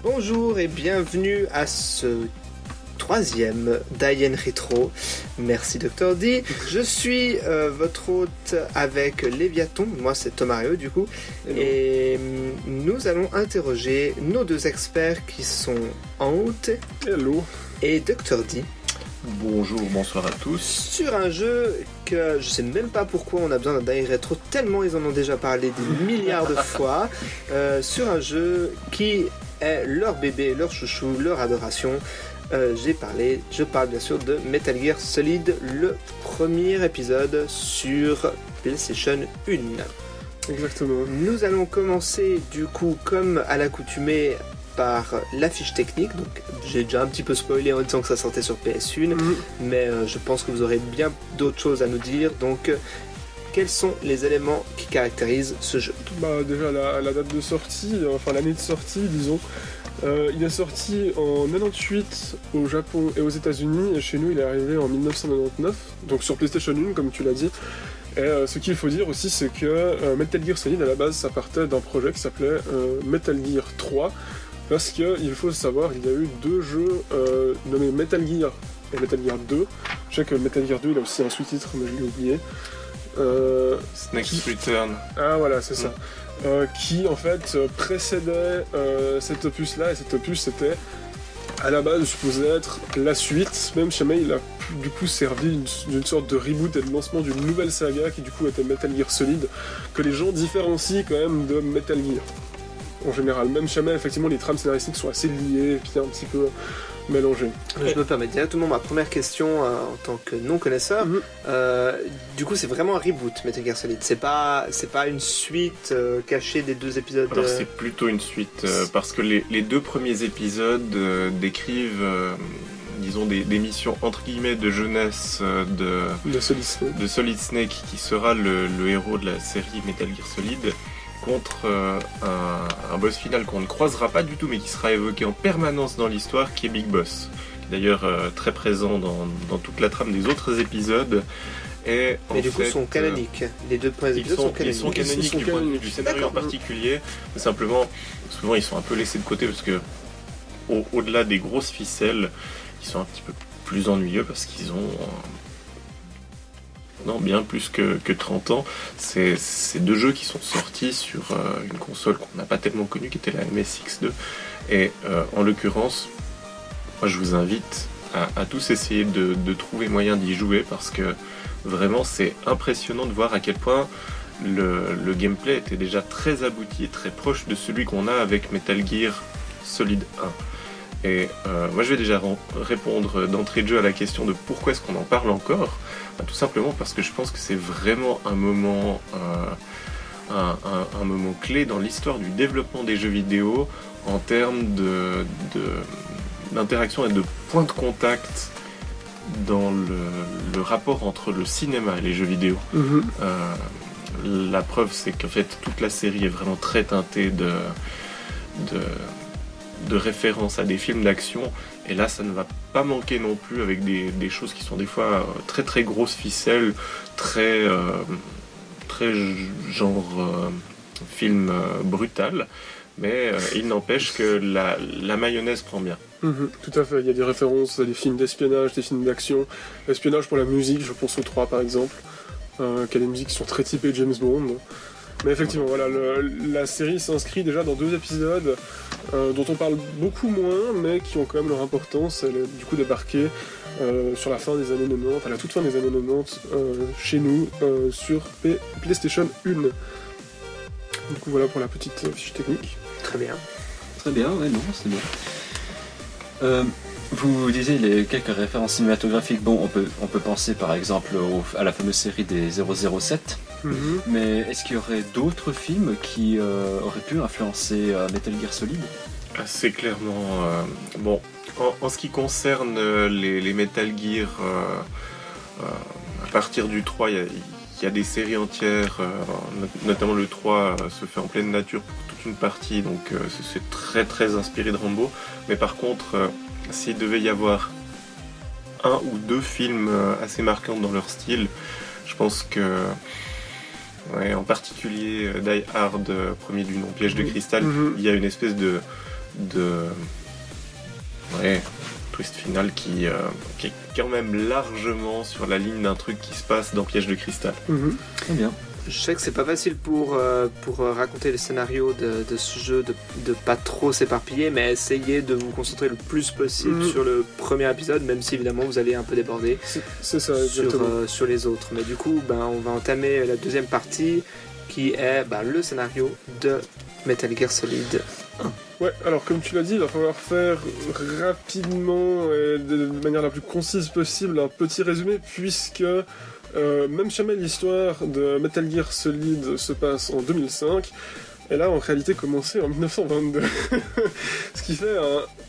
Bonjour et bienvenue à ce troisième Diane Retro. Merci Dr D. Je suis votre hôte avec Léviathan, moi c'est Thomas Réau du coup. Hello. Et nous allons interroger nos deux experts qui sont Ante Hello. et Dr D. Bonjour, bonsoir à tous. Sur un jeu que je sais même pas pourquoi on a besoin d'un Diane Retro, tellement ils en ont déjà parlé des milliards de fois. Sur un jeu qui est leur bébé, leur chouchou, leur adoration. Je parle bien sûr de Metal Gear Solid, le premier épisode sur PlayStation 1. Exactement. Nous allons commencer du coup comme à l'accoutumée par la fiche technique. Donc j'ai déjà un petit peu spoilé en disant que ça sortait sur PS1, mais je pense que vous aurez bien d'autres choses à nous dire. Donc quels sont les éléments qui caractérisent ce jeu? Déjà la date de sortie, enfin l'année de sortie disons. Il est sorti en 98 au Japon et aux États-Unis, et chez nous il est arrivé en 1999, donc sur PlayStation 1 comme tu l'as dit. Et ce qu'il faut dire aussi, c'est que Metal Gear Solid à la base ça partait d'un projet qui s'appelait Metal Gear 3, parce qu'il faut savoir, il y a eu deux jeux nommés Metal Gear et Metal Gear 2. Je sais que Metal Gear 2 il a aussi un sous-titre, mais je l'ai oublié. Snake's Return. Ah voilà, c'est ça. Qui en fait précédait cet opus là, et cet opus c'était à la base supposé être la suite, même jamais il a du coup servi d'une sorte de reboot et de lancement d'une nouvelle saga qui du coup était Metal Gear Solid, que les gens différencient quand même de Metal Gear en général, même jamais effectivement les trames scénaristiques sont assez liées et puis un petit peu mélangées. Je me permets directement ma première question en tant que non-connaisseur. Du coup, c'est vraiment un reboot, Metal Gear Solid. C'est pas une suite cachée des deux épisodes. Alors c'est plutôt une suite, parce que les deux premiers épisodes décrivent, disons, des missions entre guillemets de jeunesse de Solid Snake, qui sera le héros de la série Metal Gear Solid, contre un boss final qu'on ne croisera pas du tout, mais qui sera évoqué en permanence dans l'histoire, qui est Big Boss. D'ailleurs très présent dans toute la trame des autres épisodes. Et mais du coup, ils sont canoniques. Les deux premiers épisodes sont canoniques. Ils sont canoniques du point de vue du scénario en particulier. Mais simplement, souvent, ils sont un peu laissés de côté parce que, au-delà des grosses ficelles, ils sont un petit peu plus ennuyeux parce qu'ils ont bien plus que 30 ans. C'est deux jeux qui sont sortis sur une console qu'on n'a pas tellement connue, qui était la MSX2. Et en l'occurrence, moi, je vous invite à tous essayer de trouver moyen d'y jouer, parce que vraiment c'est impressionnant de voir à quel point le gameplay était déjà très abouti et très proche de celui qu'on a avec Metal Gear Solid 1. Et moi je vais déjà répondre d'entrée de jeu à la question de pourquoi est-ce qu'on en parle encore. Tout simplement parce que je pense que c'est vraiment un moment clé dans l'histoire du développement des jeux vidéo en termes d'interaction et de point de contact dans le rapport entre le cinéma et les jeux vidéo. La preuve, c'est qu'en fait toute la série est vraiment très teintée de références à des films d'action, et là ça ne va pas manquer non plus, avec des choses qui sont des fois très très grosses ficelles, très genre film brutal, mais il n'empêche que la mayonnaise prend bien. Tout à fait, il y a des références à des films d'espionnage, des films d'action. Espionnage pour la musique, je pense aux 3 par exemple, qui a des musiques qui sont très typées James Bond. Mais effectivement, voilà, la série s'inscrit déjà dans 2 épisodes dont on parle beaucoup moins, mais qui ont quand même leur importance. Elle est du coup débarquée sur la fin des années 90, à la toute fin des années 90, chez nous, sur PlayStation 1. Du coup, voilà pour la petite fiche technique. Très bien. Très bien, ouais, non, c'est bien. Vous disiez les quelques références cinématographiques. Bon, on peut penser par exemple à la fameuse série des 007. Mais est-ce qu'il y aurait d'autres films qui auraient pu influencer Metal Gear Solid? Assez clairement. Bon, en ce qui concerne les Metal Gear, à partir du 3, il y a des séries entières, notamment le 3 se fait en pleine nature pour toute une partie, donc c'est très très inspiré de Rambo. Mais par contre, s'il devait y avoir un ou deux films assez marquants dans leur style, je pense que en particulier Die Hard, premier du nom, Piège de cristal, il y a une espèce de twist final qui est quand même largement sur la ligne d'un truc qui se passe dans Piège de cristal. Très bien. Je sais que c'est pas facile pour raconter le scénario de ce jeu, de pas trop s'éparpiller, mais essayez de vous concentrer le plus possible sur le premier épisode, même si évidemment vous allez un peu déborder C'est ça, exactement. sur les autres. Mais du coup, on va entamer la deuxième partie qui est le scénario de Metal Gear Solid 1. Ouais, alors comme tu l'as dit, il va falloir faire rapidement et de manière la plus concise possible un petit résumé, puisque même jamais l'histoire de Metal Gear Solid se passe en 2005, elle a en réalité commencé en 1922. Ce qui fait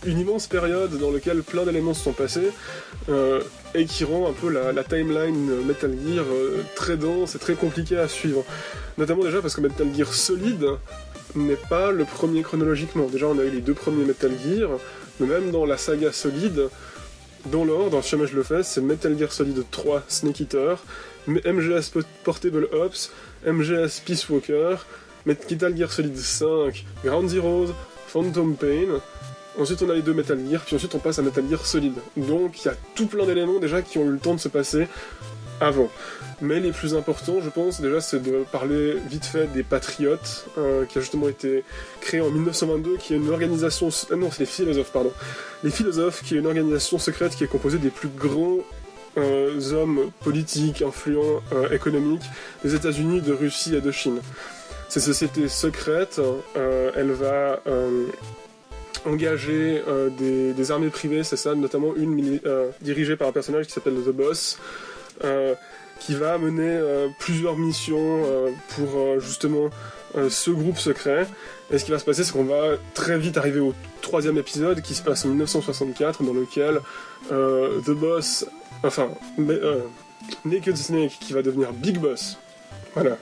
une immense période dans laquelle plein d'éléments se sont passés, et qui rend un peu la timeline Metal Gear très dense et très compliquée à suivre. Notamment déjà parce que Metal Gear Solid n'est pas le premier chronologiquement. Déjà on a eu les 2 premiers Metal Gear, mais même dans la saga Solid, dans l'ordre, si jamais je le fais, c'est Metal Gear Solid 3 Snake Eater, MGS Portable Ops, MGS Peace Walker, Metal Gear Solid 5 Ground Zeroes, Phantom Pain. Ensuite on a les 2 Metal Gear, puis ensuite on passe à Metal Gear Solid. Donc il y a tout plein d'éléments déjà qui ont eu le temps de se passer avant. Mais les plus importants, je pense, déjà, c'est de parler vite fait des Patriotes, qui a justement été créé en 1922, qui est une organisation... non, c'est les Philosophes, pardon. Les Philosophes, qui est une organisation secrète qui est composée des plus grands hommes politiques, influents, économiques des États-Unis, de Russie et de Chine. Cette société secrète, elle va engager des armées privées, c'est ça, notamment une dirigée par un personnage qui s'appelle The Boss, qui va mener plusieurs missions pour justement ce groupe secret. Et ce qui va se passer, c'est qu'on va très vite arriver au 3e épisode qui se passe en 1964, dans lequel The Boss, Naked Snake, qui va devenir Big Boss, voilà,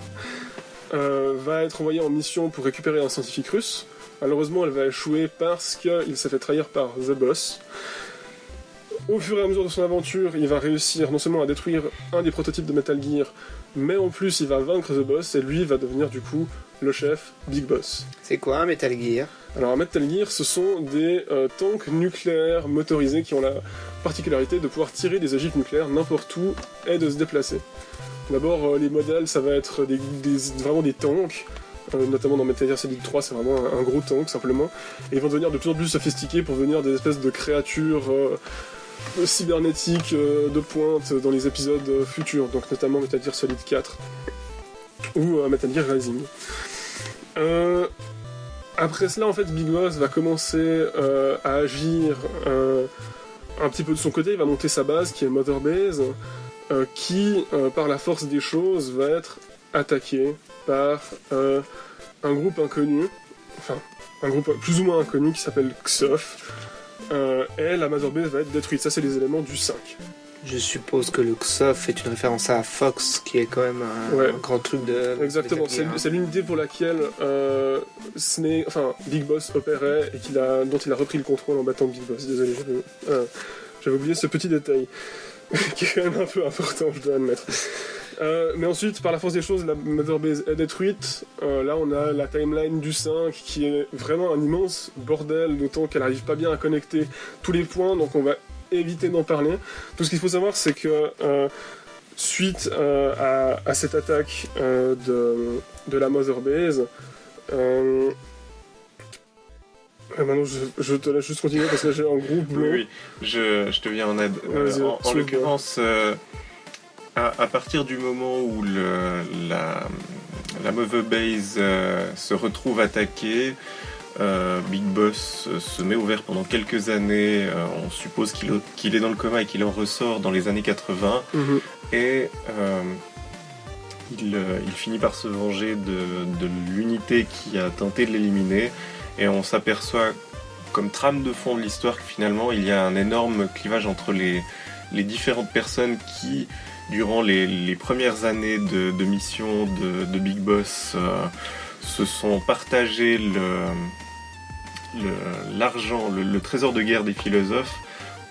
va être envoyé en mission pour récupérer un scientifique russe. Malheureusement, elle va échouer parce qu'il s'est fait trahir par The Boss. Au fur et à mesure de son aventure, il va réussir non seulement à détruire un des prototypes de Metal Gear, mais en plus il va vaincre The Boss, et lui va devenir du coup le chef, Big Boss. C'est quoi un Metal Gear ? Alors un Metal Gear, ce sont des tanks nucléaires motorisés qui ont la particularité de pouvoir tirer des ogives nucléaires n'importe où et de se déplacer. D'abord, les modèles, ça va être vraiment des tanks, notamment dans Metal Gear Solid 3, c'est vraiment un gros tank simplement, et ils vont devenir de plus en plus sophistiqués pour devenir des espèces de créatures cybernétiques de pointe dans les épisodes futurs, donc notamment Metal Gear Solid 4 ou Metal Gear Rising. Après cela, en fait, Big Boss va commencer à agir un petit peu de son côté. Il va monter sa base, qui est Mother Base, qui, par la force des choses, va être attaqué par un groupe inconnu, enfin, un groupe plus ou moins inconnu qui s'appelle XOF, et la Mother Base va être détruite. Ça, c'est les éléments du 5. Je suppose que le XOF est une référence à Fox, qui est quand même un grand truc de... Exactement, c'est l'unité pour laquelle Big Boss opérait et dont il a repris le contrôle en battant Big Boss. Désolé, j'avais oublié ce petit détail, qui est quand même un peu important, je dois admettre. Mais ensuite, par la force des choses, la Mother Base est détruite. Là, on a la timeline du 5 qui est vraiment un immense bordel, d'autant qu'elle n'arrive pas bien à connecter tous les points, donc on va éviter d'en parler. Tout ce qu'il faut savoir, c'est que suite à cette attaque de la Mother Base, maintenant je te laisse juste continuer parce que là j'ai un groupe bleu. Oui, je te viens en aide. En l'occurrence, à partir du moment où la Mother Base se retrouve attaquée, Big Boss se met au vert pendant quelques années. On suppose qu'il est dans le coma et qu'il en ressort dans les années 80. Et il finit par se venger de l'unité qui a tenté de l'éliminer. Et on s'aperçoit, comme trame de fond de l'histoire, que finalement il y a un énorme clivage entre les différentes personnes qui, durant les premières années de mission de Big Boss, se sont partagés l'argent, le trésor de guerre des philosophes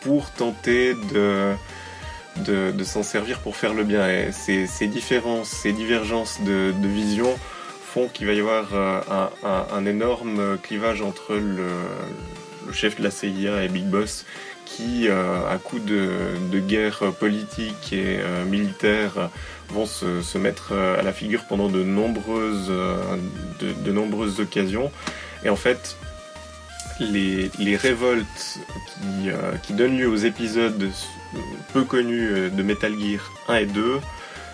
pour tenter de s'en servir pour faire le bien. Et ces différences, ces divergences de vision font qu'il va y avoir un énorme clivage entre le chef de la CIA et Big Boss qui, à coup de guerre politique et militaire, vont se mettre à la figure pendant de nombreuses occasions. Et en fait, les révoltes qui donnent lieu aux épisodes peu connus de Metal Gear 1 et 2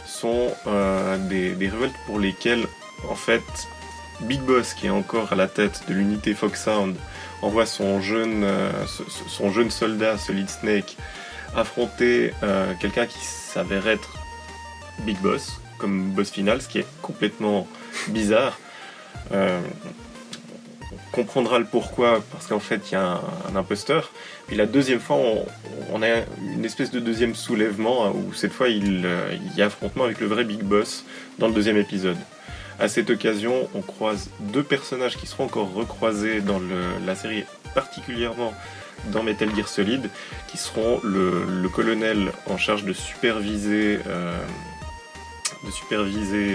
sont des révoltes pour lesquelles, en fait, Big Boss, qui est encore à la tête de l'unité Foxhound, envoie son jeune soldat Solid Snake affronter quelqu'un qui s'avère être Big Boss comme boss final, ce qui est complètement bizarre. On comprendra le pourquoi, parce qu'en fait il y a un imposteur. Puis la deuxième fois on a une espèce de deuxième soulèvement, où cette fois il y a affrontement avec le vrai Big Boss dans le deuxième épisode. À cette occasion, on croise deux personnages qui seront encore recroisés dans la série, particulièrement dans Metal Gear Solid, qui seront le colonel en charge de superviser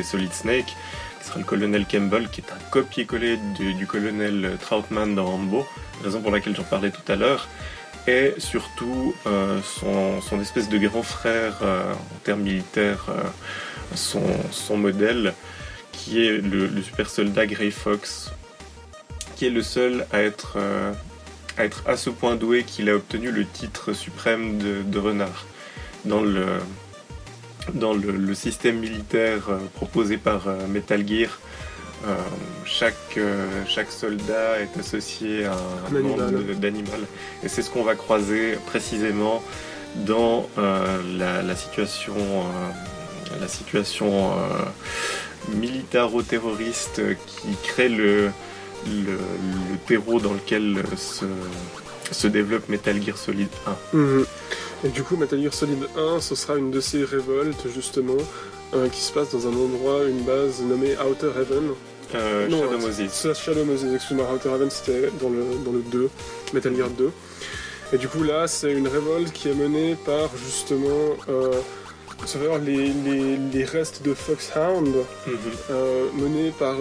Solid Snake, qui sera le colonel Campbell, qui est un copier-coller du colonel Troutman dans Rambo, raison pour laquelle j'en parlais tout à l'heure, et surtout son espèce de grand frère en termes militaires, son modèle, qui est le super soldat Grey Fox, qui est le seul à être à ce point doué qu'il a obtenu le titre suprême de renard. Dans le système militaire proposé par Metal Gear, chaque soldat est associé à un nombre d'animal. Et c'est ce qu'on va croiser précisément dans la situation militaro-terroriste qui crée le terreau dans lequel se développe Metal Gear Solid 1. Mmh. Et du coup, Metal Gear Solid 1, ce sera une de ces révoltes, justement, qui se passe dans un endroit, une base nommée Outer Heaven. Shadow Moses. Shadow Moses, excuse-moi, Outer Heaven, c'était dans le 2, Metal Gear 2. Et du coup, là, c'est une révolte qui est menée par, justement, ça veut dire les restes de Foxhound, menés par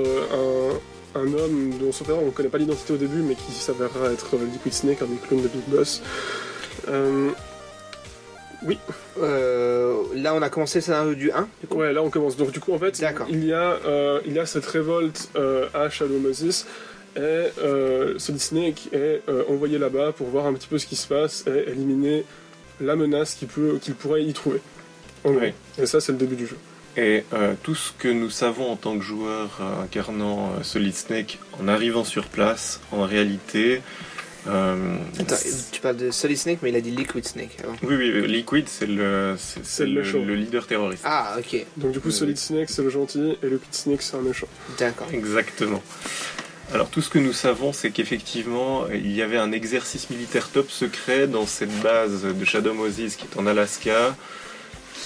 un homme dont on ne connaît pas l'identité au début, mais qui s'avérera être Liquid Snake, un des clones de Big Boss. Oui. Là, on a commencé le scénario du 1, du coup. Ouais, là on commence. Donc du coup, en fait, D'accord. il y a cette révolte à Shadow Moses, et Solid Snake est envoyé là-bas pour voir un petit peu ce qui se passe et éliminer la menace qu'il pourrait y trouver. Oui. Et ça, c'est le début du jeu. Et tout ce que nous savons en tant que joueur incarnant Solid Snake en arrivant sur place, en réalité... Attends, tu parles de Solid Snake, mais il a dit Liquid Snake avant. Oui, Liquid, c'est le leader terroriste. Ah, ok. Donc du coup, Solid Snake, c'est le gentil, et Liquid Snake, c'est un méchant. D'accord. Exactement. Alors tout ce que nous savons, c'est qu'effectivement, il y avait un exercice militaire top secret dans cette base de Shadow Moses qui est en Alaska,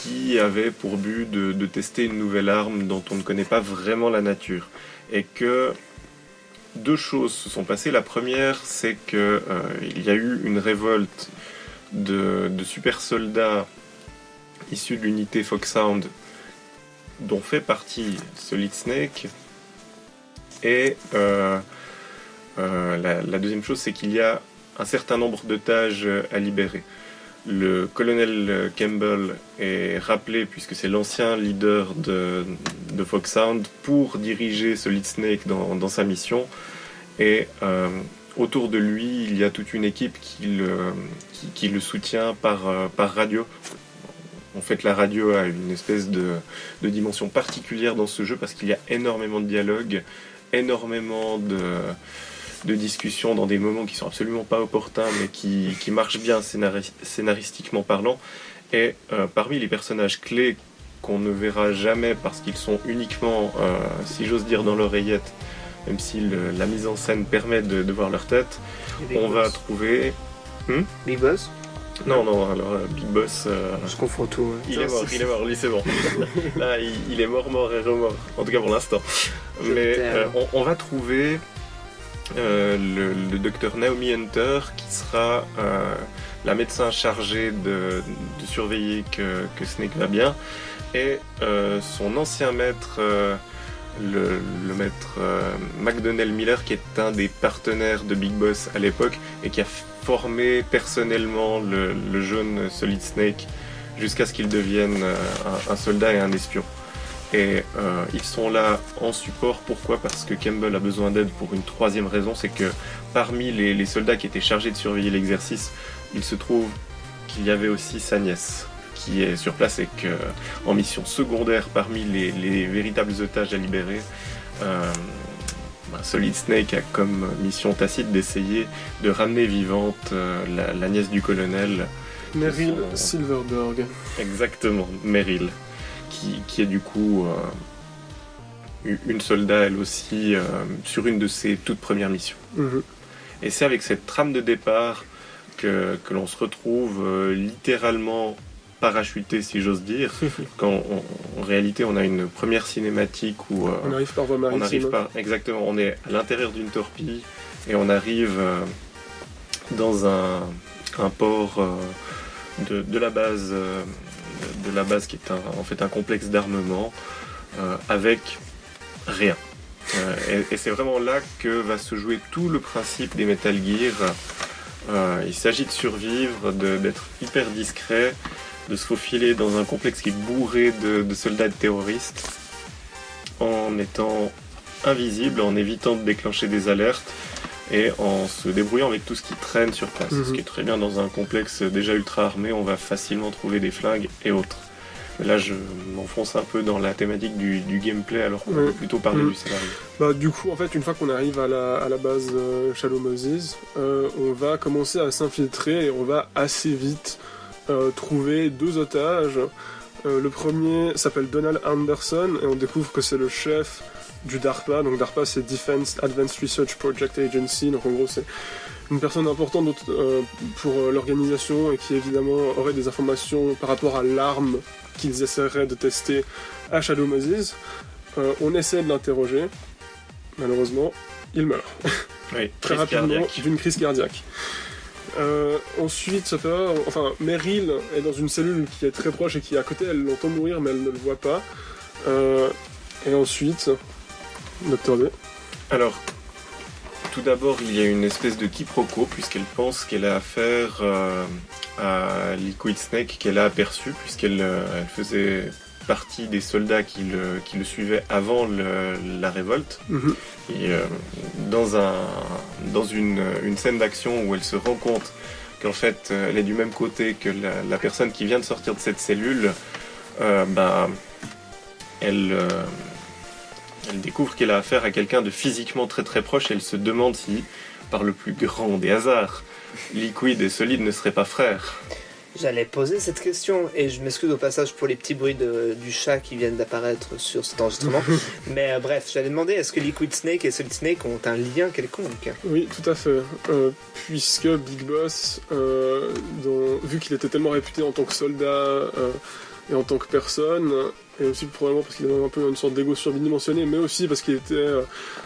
qui avait pour but de tester une nouvelle arme dont on ne connaît pas vraiment la nature. Et que deux choses se sont passées. La première, c'est que il y a eu une révolte de super soldats issus de l'unité Foxhound, dont fait partie Solid Snake. Et la deuxième chose, c'est qu'il y a un certain nombre d'otages à libérer. Le colonel Campbell est rappelé, puisque c'est l'ancien leader de Foxhound, pour diriger Solid Snake dans sa mission. Et autour de lui, il y a toute une équipe qui le soutient par radio. En fait, la radio a une espèce de dimension particulière dans ce jeu, parce qu'il y a énormément de dialogues, énormément de discussions dans des moments qui sont absolument pas opportuns, mais qui marchent bien scénaristiquement parlant. Et parmi les personnages clés qu'on ne verra jamais parce qu'ils sont uniquement, si j'ose dire, dans l'oreillette, même si la mise en scène permet de voir leur tête, on va trouver... Big Boss? Non, alors Big Boss... Je confonds tout. Ouais. Il est mort, lui c'est bon. Là, il est mort et remort, en tout cas pour l'instant. Mais on va trouver le docteur Naomi Hunter, qui sera la médecin chargée de surveiller que Snake va bien, et son ancien maître le maître McDonnell Miller, qui est un des partenaires de Big Boss à l'époque et qui a formé personnellement le jeune Solid Snake jusqu'à ce qu'il devienne un soldat et un espion. Et ils sont là en support. Pourquoi ? Parce que Campbell a besoin d'aide pour une troisième raison, c'est que parmi les soldats qui étaient chargés de surveiller l'exercice, il se trouve qu'il y avait aussi sa nièce qui est sur place et qu'en mission secondaire parmi les véritables otages à libérer, Solid Snake a comme mission tacite d'essayer de ramener vivante la nièce du colonel. Meryl Silverberg. Exactement, Meryl, qui est du coup une soldat elle aussi sur une de ses toutes premières missions. Mm-hmm. Et c'est avec cette trame de départ que l'on se retrouve littéralement parachuté, si j'ose dire, quand en réalité on a une première cinématique où on arrive par voie maritime. Exactement, on est à l'intérieur d'une torpille et on arrive dans un port de la base qui est en fait un complexe d'armement avec rien. Et c'est vraiment là que va se jouer tout le principe des Metal Gear. Il s'agit de survivre, d'être hyper discret, de se faufiler dans un complexe qui est bourré de soldats et de terroristes, en étant invisible, en évitant de déclencher des alertes et en se débrouillant avec tout ce qui traîne sur place. Ce qui est très bien dans un complexe déjà ultra armé, on va facilement trouver des flingues et autres. Mais là, je m'enfonce un peu dans la thématique du gameplay, alors qu'on peut plutôt parler du scénario. Du coup, en fait, une fois qu'on arrive à la base Shadow Moses, on va commencer à s'infiltrer et on va assez vite trouver 2 otages. Le premier s'appelle Donald Anderson et on découvre que c'est le chef du DARPA. Donc DARPA, c'est Defense Advanced Research Project Agency. Donc en gros, c'est une personne importante pour l'organisation et qui évidemment aurait des informations par rapport à l'arme qu'ils essaieraient de tester à Shadow Moses. On essaie de l'interroger. Malheureusement, il meurt. Oui, très rapidement d'une crise cardiaque. Ensuite, Meryl est dans une cellule qui est très proche et qui est à côté, elle l'entend mourir mais elle ne le voit pas. Et ensuite, Dr. D. Alors, tout d'abord, il y a une espèce de quiproquo puisqu'elle pense qu'elle a affaire à Liquid Snake qu'elle a aperçu puisqu'elle faisait partie des soldats qui le suivaient avant la révolte. Et dans une scène d'action où elle se rend compte qu'en fait elle est du même côté que la personne qui vient de sortir de cette cellule, elle découvre qu'elle a affaire à quelqu'un de physiquement très très proche et elle se demande si, par le plus grand des hasards, Liquid et Solid ne seraient pas frères. J'allais poser cette question et je m'excuse au passage pour les petits bruits du chat qui viennent d'apparaître sur cet enregistrement. Mais bref, j'allais demander, est-ce que Liquid Snake et Solid Snake ont un lien quelconque ? Oui, tout à fait. Puisque Big Boss, vu qu'il était tellement réputé en tant que soldat et en tant que personne, et aussi probablement parce qu'il avait un peu une sorte d'ego surdimensionné, mais aussi parce qu'il était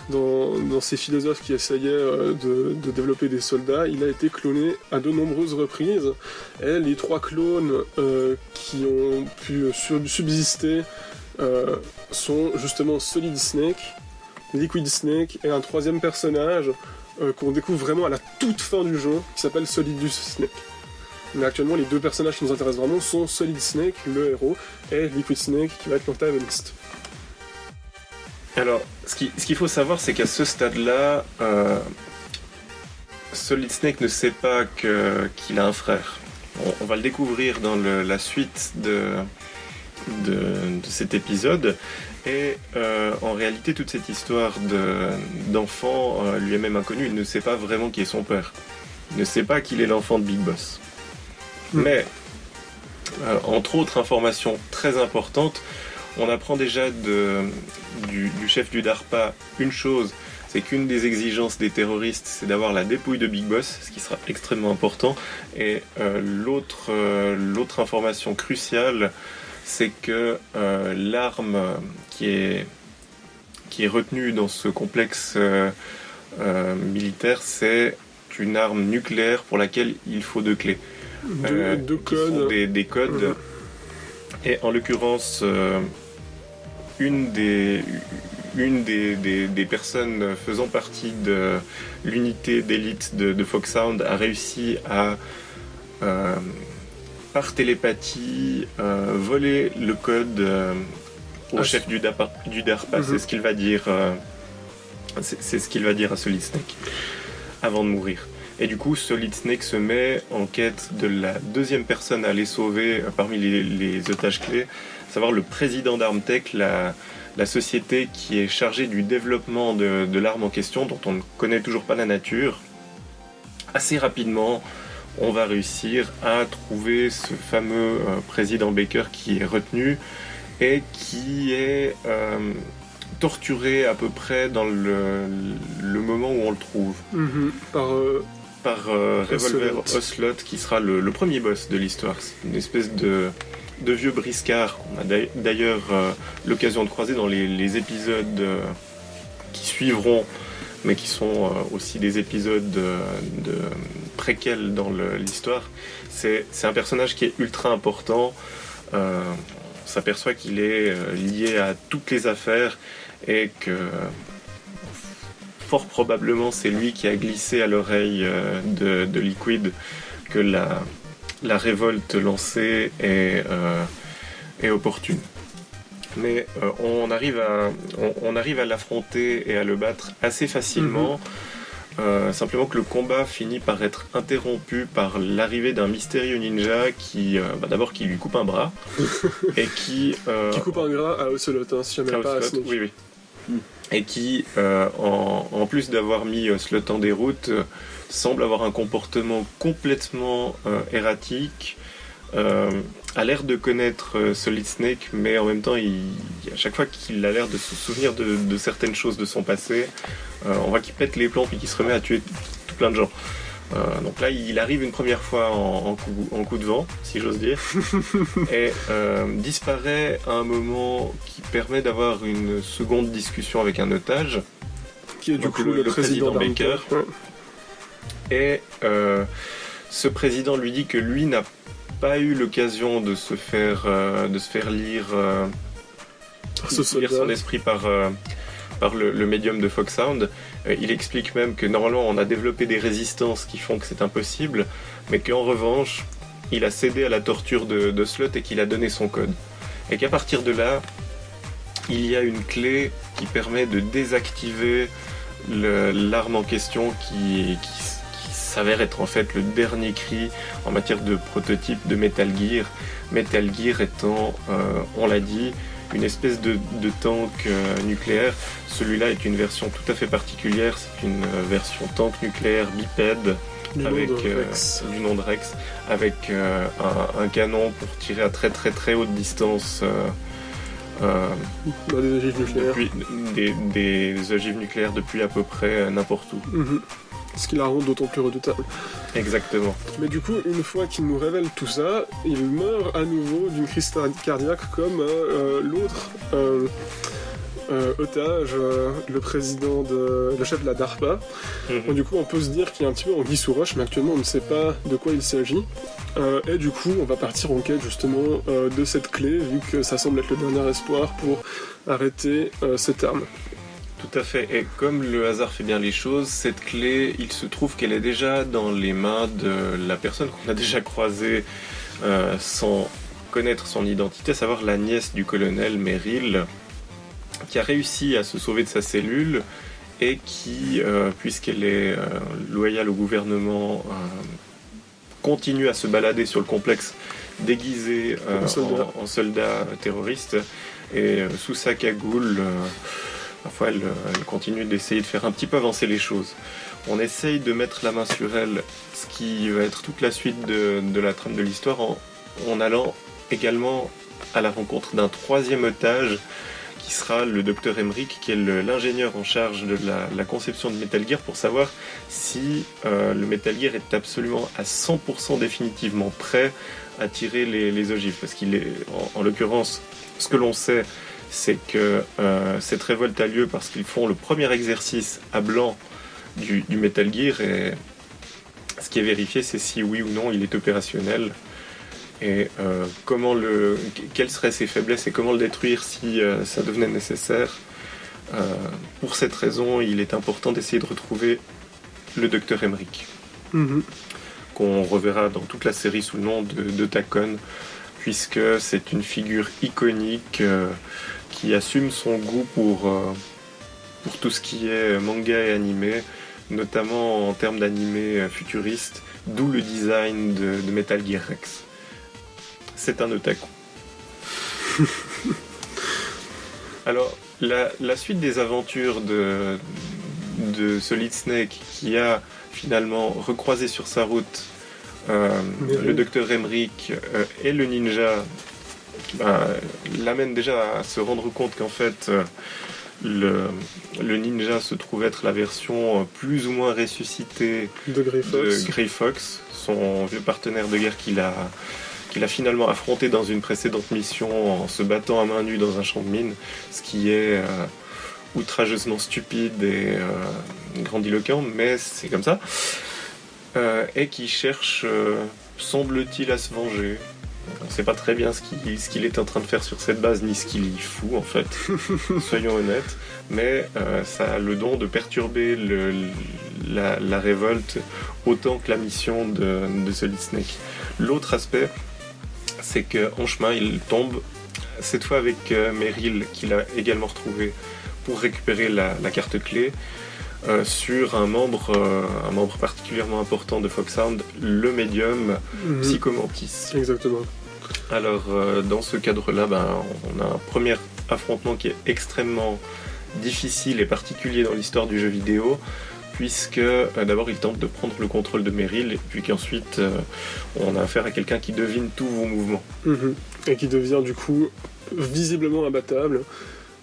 dans ces philosophes qui essayaient de développer des soldats, il a été cloné à de nombreuses reprises. Et les 3 clones qui ont pu subsister sont justement Solid Snake, Liquid Snake et un 3e personnage qu'on découvre vraiment à la toute fin du jeu, qui s'appelle Solidus Snake. Mais actuellement, les 2 personnages qui nous intéressent vraiment sont Solid Snake, le héros, et Liquid Snake, qui va être l'antagoniste. Alors, ce qu'il faut savoir, c'est qu'à ce stade-là, Solid Snake ne sait pas qu'il a un frère. On va le découvrir dans la suite de cet épisode. Et en réalité, toute cette histoire d'enfant lui est même inconnue. Il ne sait pas vraiment qui est son père. Il ne sait pas qu'il est l'enfant de Big Boss. Mais, entre autres informations très importantes, on apprend déjà du chef du DARPA une chose, c'est qu'une des exigences des terroristes, c'est d'avoir la dépouille de Big Boss, ce qui sera extrêmement important. Et l'autre information cruciale, c'est que l'arme qui est retenue dans ce complexe militaire, c'est une arme nucléaire pour laquelle il faut 2 clés. 2 codes. Des codes. Et en l'occurrence, une des une des personnes faisant partie de l'unité d'élite de Foxhound a réussi à, par télépathie, voler le code au chef du DARPA. C'est ce qu'il va dire. C'est ce qu'il va dire à Solid Snake avant de mourir. Et du coup, Solid Snake se met en quête de la deuxième personne à aller sauver parmi les otages clés, à savoir le président d'Armtech, la société qui est chargée du développement de l'arme en question, dont on ne connaît toujours pas la nature. Assez rapidement, on va réussir à trouver ce fameux président Baker qui est retenu et qui est torturé à peu près dans le moment où on le trouve. Par Revolver Ocelot, qui sera le premier boss de l'histoire. C'est une espèce de vieux briscard qu'on a d'ailleurs l'occasion de croiser dans les épisodes qui suivront, mais qui sont aussi des épisodes de préquels dans l'histoire. C'est un personnage qui est ultra important. On s'aperçoit qu'il est lié à toutes les affaires et que fort probablement c'est lui qui a glissé à l'oreille de Liquid que la révolte lancée est opportune. Mais on arrive à l'affronter et à le battre assez facilement. Simplement que le combat finit par être interrompu par l'arrivée d'un mystérieux ninja qui, d'abord, qui lui coupe un bras et qui coupe un bras à Ocelot, hein, si jamais pas à Snake. Oui. Et qui, en plus d'avoir mis Ocelot en déroute, semble avoir un comportement complètement erratique, a l'air de connaître Solid Snake, mais en même temps, à chaque fois qu'il a l'air de se souvenir de certaines choses de son passé, on voit qu'il pète les plombs et qu'il se remet à tuer tout plein de gens. Donc là, il arrive une première fois en coup de vent, si j'ose dire, et disparaît à un moment qui permet d'avoir une seconde discussion avec un otage, qui est du coup le président Baker. Et ce président lui dit que lui n'a pas eu l'occasion de se faire lire son esprit par le médium de Foxhound. Il explique même que normalement on a développé des résistances qui font que c'est impossible, mais qu'en revanche il a cédé à la torture de Slot et qu'il a donné son code. Et qu'à partir de là, il y a une clé qui permet de désactiver l'arme en question qui s'avère être en fait le dernier cri en matière de prototype de Metal Gear. Metal Gear étant, on l'a dit, une espèce de tank nucléaire. Celui-là est une version tout à fait particulière, c'est une version tank nucléaire bipède du nom de Rex, avec un canon pour tirer à très très très haute distance des ogives nucléaires. Des ogives nucléaires depuis à peu près n'importe où. Ce qui la rend d'autant plus redoutable. Exactement. Mais du coup, une fois qu'il nous révèle tout ça, il meurt à nouveau d'une crise cardiaque comme l'autre otage, le chef de la DARPA. Donc, du coup, on peut se dire qu'il est un petit peu en sous roche, mais actuellement, on ne sait pas de quoi il s'agit. Et du coup, on va partir en quête justement de cette clé, vu que ça semble être le dernier espoir pour arrêter cette arme. Tout à fait, et comme le hasard fait bien les choses, cette clé, il se trouve qu'elle est déjà dans les mains de la personne qu'on a déjà croisée sans connaître son identité, à savoir la nièce du colonel Merrill, qui a réussi à se sauver de sa cellule et qui, puisqu'elle est loyale au gouvernement, continue à se balader sur le complexe déguisée en soldat terroriste, et sous sa cagoule... Parfois, elle continue d'essayer de faire un petit peu avancer les choses. On essaye de mettre la main sur elle, ce qui va être toute la suite de la trame de l'histoire, en allant également à la rencontre d'un troisième otage, qui sera le Dr Emmerich, qui est l'ingénieur en charge de la conception de Metal Gear, pour savoir si le Metal Gear est absolument à 100% définitivement prêt à tirer les ogives. Parce qu'il est, en l'occurrence, ce que l'on sait, c'est que cette révolte a lieu parce qu'ils font le premier exercice à blanc du Metal Gear, et ce qui est vérifié, c'est si oui ou non il est opérationnel, et quelles seraient ses faiblesses et comment le détruire si ça devenait nécessaire. Pour cette raison, il est important d'essayer de retrouver le Dr Emmerich, qu'on reverra dans toute la série sous le nom de Takon, puisque c'est une figure iconique qui assume son goût pour tout ce qui est manga et animé, notamment en termes d'animé futuriste, d'où le design de Metal Gear Rex. C'est un otaku. Alors, la suite des aventures de Solid Snake, qui a finalement recroisé sur sa route le Dr Emmerich et le ninja, l'amène déjà à se rendre compte qu'en fait le ninja se trouve être la version plus ou moins ressuscitée de Grey Fox, son vieux partenaire de guerre qu'il a finalement affronté dans une précédente mission en se battant à main nue dans un champ de mine, ce qui est outrageusement stupide et grandiloquent, mais c'est comme ça, et qui cherche, semble-t-il, à se venger. On ne sait pas très bien ce qu'il est en train de faire sur cette base, ni ce qu'il y fout en fait, soyons honnêtes, mais ça a le don de perturber la révolte autant que la mission de Solid Snake. L'autre aspect, c'est qu'en chemin, il tombe, cette fois avec Meryl, qu'il a également retrouvé pour récupérer la carte clé, sur un membre particulièrement important de Foxhound, le médium Psychomantis. Exactement. Alors, dans ce cadre-là, on a un premier affrontement qui est extrêmement difficile et particulier dans l'histoire du jeu vidéo, puisque d'abord il tente de prendre le contrôle de Meryl, et puis qu'ensuite on a affaire à quelqu'un qui devine tous vos mouvements. Et qui devient du coup visiblement imbattable.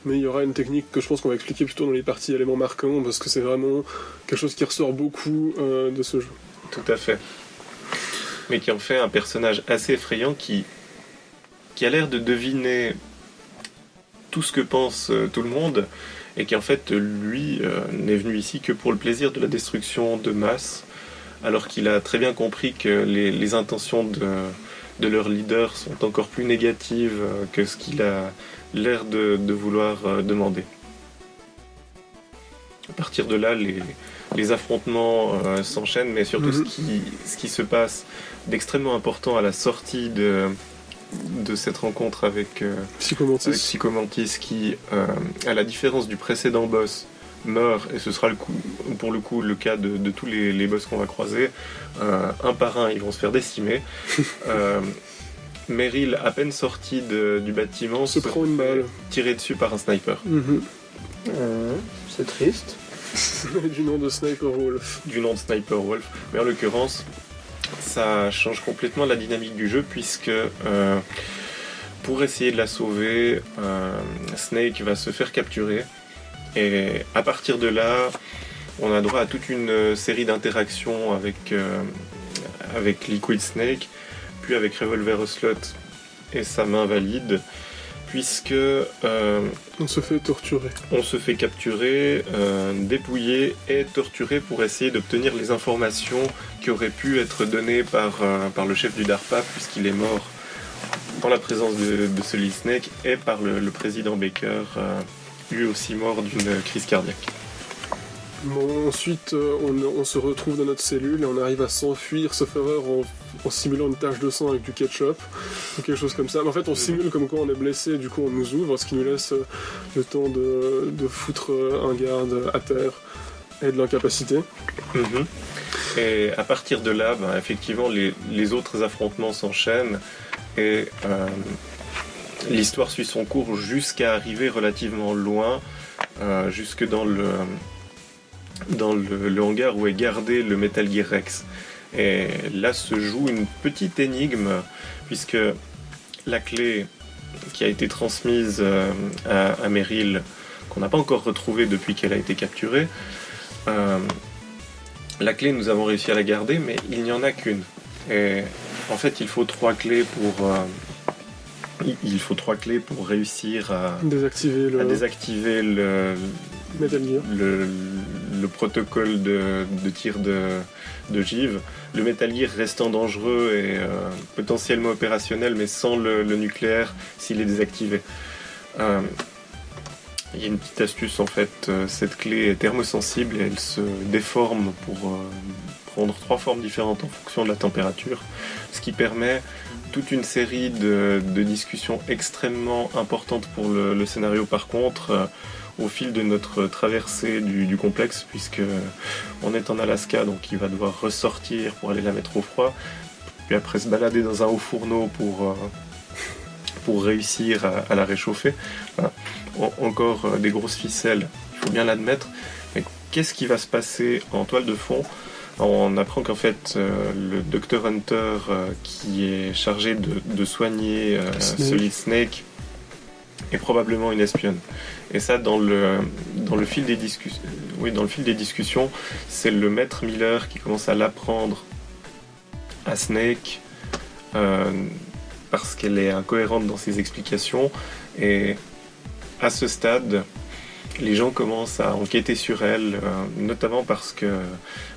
Mais il y aura une technique que je pense qu'on va expliquer plutôt dans les parties éléments marquants, parce que c'est vraiment quelque chose qui ressort beaucoup de ce jeu. Tout à fait. Mais qui en fait un personnage assez effrayant qui a l'air de deviner tout ce que pense tout le monde, et qui en fait, lui, n'est venu ici que pour le plaisir de la destruction de masse, alors qu'il a très bien compris que les intentions de leur leader sont encore plus négatives que ce qu'il a l'air de vouloir demander. À partir de là, les affrontements s'enchaînent, mais surtout ce qui se passe d'extrêmement important à la sortie de cette rencontre avec Psychomantis, qui, à la différence du précédent boss, meurt, et ce sera pour le coup le cas de tous les boss qu'on va croiser, un par un ils vont se faire décimer. Meryl, à peine sortie du bâtiment, se prend une balle tirée dessus par un sniper. C'est triste. Du nom de Sniper Wolf. Mais en l'occurrence, ça change complètement la dynamique du jeu, puisque pour essayer de la sauver, Snake va se faire capturer, et à partir de là, on a droit à toute une série d'interactions avec Liquid Snake, puis avec Revolver Ocelot et sa main valide, puisque on se fait torturer. On se fait capturer, dépouiller et torturer pour essayer d'obtenir les informations qui auraient pu être données par le chef du DARPA, puisqu'il est mort dans la présence de Solid Snake, et par le président Baker, lui aussi mort d'une crise cardiaque. Bon, ensuite, on se retrouve dans notre cellule et on arrive à s'enfuir, sauf erreur, en simulant une tache de sang avec du ketchup ou quelque chose comme ça. Mais en fait, on simule comme quoi on est blessé, du coup on nous ouvre, ce qui nous laisse le temps de foutre un garde à terre et de l'incapacité. Et à partir de là, effectivement, les autres affrontements s'enchaînent, et l'histoire suit son cours jusqu'à arriver relativement loin, jusque dans le hangar où est gardé le Metal Gear Rex. Et là se joue une petite énigme, puisque la clé qui a été transmise à Meryl, qu'on n'a pas encore retrouvée depuis qu'elle a été capturée, la clé, nous avons réussi à la garder, mais il n'y en a qu'une. Et en fait, il faut 3 clés pour réussir à désactiver le Metal Gear. Le protocole de tir de Giv. Le Metal Gear restant dangereux et potentiellement opérationnel, mais sans le nucléaire s'il est désactivé. Il y a une petite astuce en fait, cette clé est thermosensible et elle se déforme pour prendre 3 formes différentes en fonction de la température, ce qui permet toute une série de discussions extrêmement importantes pour le scénario. Par contre, au fil de notre traversée du complexe, puisque on est en Alaska, donc il va devoir ressortir pour aller la mettre au froid, puis après se balader dans un haut fourneau pour réussir à la réchauffer. Voilà. Encore des grosses ficelles, il faut bien l'admettre. Mais qu'est-ce qui va se passer en toile de fond? On apprend qu'en fait, le Dr Hunter qui est chargé de soigner Solid Snake est probablement une espionne. Et ça, dans le fil des discussions, c'est le maître Miller qui commence à l'apprendre à Snake parce qu'elle est incohérente dans ses explications. Et à ce stade, les gens commencent à enquêter sur elle, notamment parce que,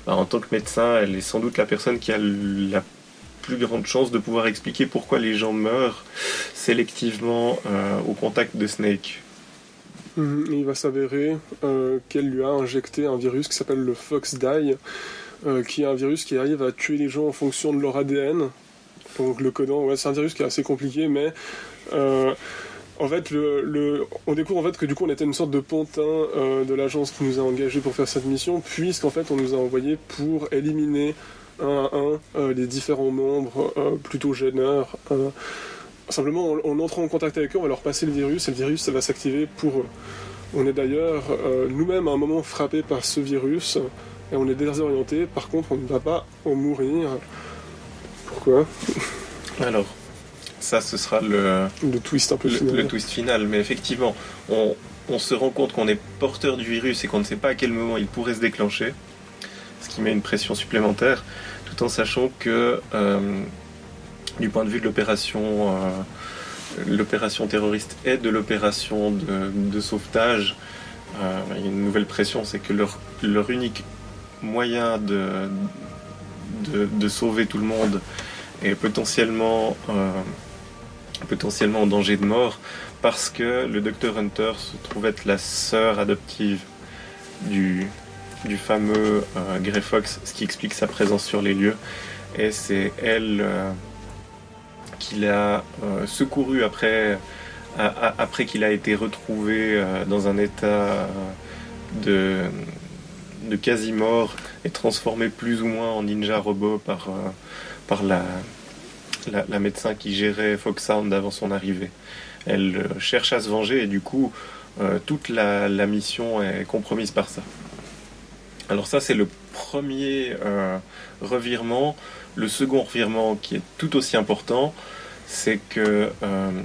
en tant que médecin, elle est sans doute la personne qui a la plus grande chance de pouvoir expliquer pourquoi les gens meurent sélectivement au contact de Snake. Il va s'avérer qu'elle lui a injecté un virus qui s'appelle le FoxDie, qui est un virus qui arrive à tuer les gens en fonction de leur ADN. Donc le codant, c'est un virus qui est assez compliqué, mais en fait, on découvre en fait que du coup on était une sorte de pantin de l'agence qui nous a engagés pour faire cette mission, puisqu'en fait on nous a envoyés pour éliminer un à un les différents membres plutôt gêneurs. Simplement en entrant en contact avec eux, on va leur passer le virus et le virus ça va s'activer pour eux. On est d'ailleurs nous-mêmes à un moment frappés par ce virus et on est désorientés. Par contre, on ne va pas en mourir. Pourquoi? Alors, ça, ce sera le twist un peu final. Le twist final, mais effectivement, on se rend compte qu'on est porteur du virus et qu'on ne sait pas à quel moment il pourrait se déclencher, ce qui met une pression supplémentaire, tout en sachant que, du point de vue de l'opération terroriste et de l'opération de sauvetage, il y a une nouvelle pression, c'est que leur unique moyen de sauver tout le monde est potentiellement en danger de mort parce que le Dr Hunter se trouve être la sœur adoptive du fameux Grey Fox, ce qui explique sa présence sur les lieux, et c'est elle qui l'a secouru après qu'il a été retrouvé dans un état de quasi-mort et transformé plus ou moins en ninja robot par la médecin qui gérait Foxhound avant son arrivée. Elle cherche à se venger et du coup toute la mission est compromise par ça. Alors ça c'est le premier revirement. Le second revirement qui est tout aussi important, c'est que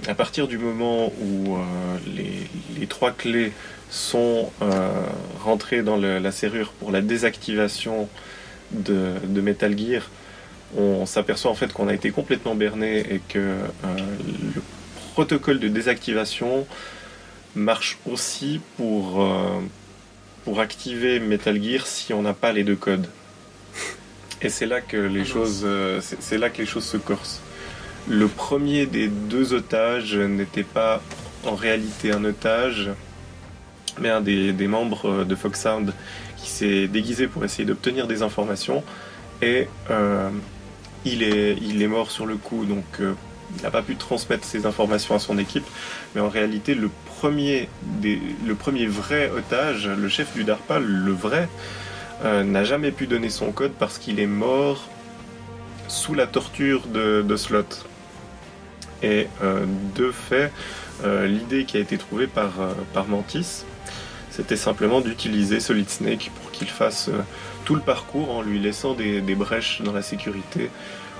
à partir du moment où les 3 clés sont rentrées dans la serrure pour la désactivation de Metal Gear, on s'aperçoit en fait qu'on a été complètement berné et que le protocole de désactivation marche aussi pour activer Metal Gear si on n'a pas les 2 codes. Et c'est là que les choses se corsent. Le premier des 2 otages n'était pas en réalité un otage, mais un des membres de Foxhound qui s'est déguisé pour essayer d'obtenir des informations, et il est mort sur le coup, donc il n'a pas pu transmettre ces informations à son équipe, mais en réalité le premier vrai otage, le chef du DARPA, le vrai, n'a jamais pu donner son code parce qu'il est mort sous la torture de Slot. Et de fait, l'idée qui a été trouvée par Mantis, c'était simplement d'utiliser Solid Snake pour qu'il fasse tout le parcours en lui laissant des brèches dans la sécurité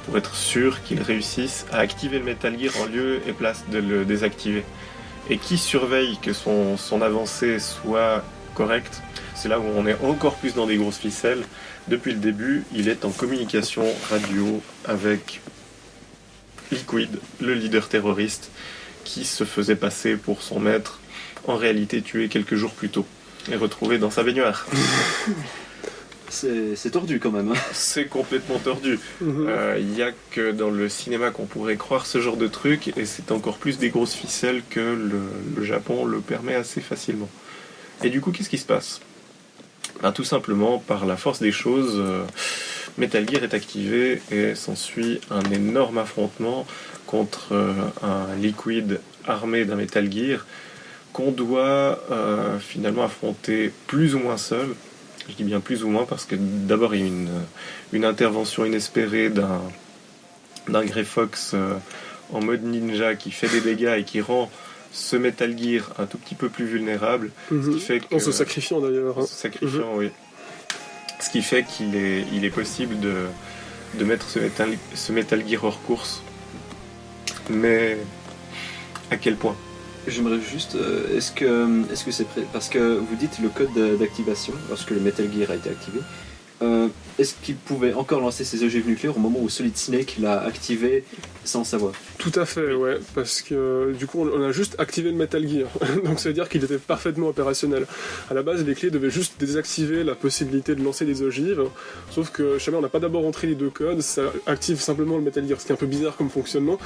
pour être sûr qu'il réussisse à activer le Metal Gear en lieu et place de le désactiver. Et qui surveille que son avancée soit correcte, c'est là où on est encore plus dans des grosses ficelles. Depuis le début, il est en communication radio avec Liquid, le leader terroriste, qui se faisait passer pour son maître, en réalité tué quelques jours plus tôt, et retrouvé dans sa baignoire. C'est tordu quand même. C'est complètement tordu. Il n'y a que dans le cinéma qu'on pourrait croire ce genre de truc, et c'est encore plus des grosses ficelles que le Japon le permet assez facilement. Et du coup, qu'est-ce qui se passe ? Tout simplement, par la force des choses, Metal Gear est activé et s'ensuit un énorme affrontement contre un Liquid armé d'un Metal Gear qu'on doit finalement affronter plus ou moins seul. Je dis bien plus ou moins parce que d'abord il y a une intervention inespérée d'un Grey Fox en mode ninja qui fait des dégâts et qui rend ce Metal Gear un tout petit peu plus vulnérable. Ce qui fait que, en se sacrifiant d'ailleurs. En se sacrifiant, oui. Ce qui fait qu'il est possible de mettre ce Metal Gear hors course. Mais à quel point ? J'aimerais juste, est-ce que c'est prêt ? Parce que vous dites le code d'activation, lorsque le Metal Gear a été activé, est-ce qu'il pouvait encore lancer ses ogives nucléaires au moment où Solid Snake l'a activé sans savoir ? Tout à fait, ouais, parce que du coup on a juste activé le Metal Gear, donc ça veut dire qu'il était parfaitement opérationnel. À la base, les clés devaient juste désactiver la possibilité de lancer des ogives, sauf que jamais on n'a pas d'abord entré les deux codes, ça active simplement le Metal Gear, ce qui est un peu bizarre comme fonctionnement,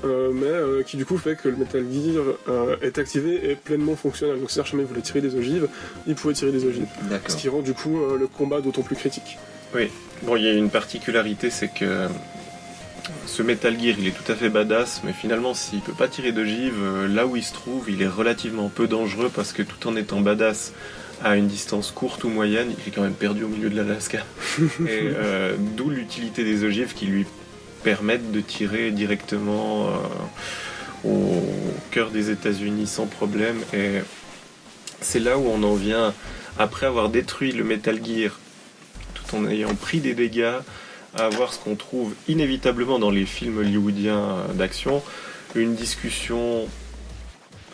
mais qui du coup fait que le Metal Gear est activé et pleinement fonctionnel. Donc si jamais voulait tirer des ogives, il pouvait tirer des ogives. D'accord. Ce qui rend du coup le combat d'autant plus critique. Oui, bon, il y a une particularité, c'est que ce Metal Gear, il est tout à fait badass, mais finalement, s'il peut pas tirer d'ogive, là où il se trouve, il est relativement peu dangereux parce que tout en étant badass à une distance courte ou moyenne, il est quand même perdu au milieu de l'Alaska. Et d'où l'utilité des ogives qui lui permettent de tirer directement au cœur des États-Unis sans problème. Et c'est là où on en vient, après avoir détruit le Metal Gear, en ayant pris des dégâts, à avoir ce qu'on trouve inévitablement dans les films hollywoodiens d'action, une discussion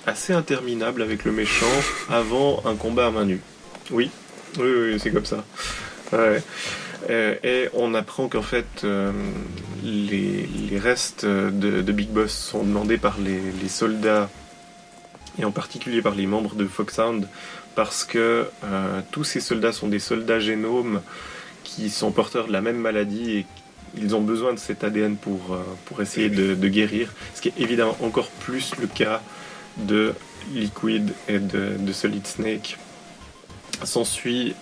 assez interminable avec le méchant avant un combat à main nue. Oui, c'est comme ça. Ouais. Et on apprend qu'en fait les restes de Big Boss sont demandés par les soldats, et en particulier par les membres de Foxhound, parce que tous ces soldats sont des soldats génomes qui sont porteurs de la même maladie et ils ont besoin de cet ADN pour essayer de guérir, ce qui est évidemment encore plus le cas de Liquid et de Solid Snake. S'ensuit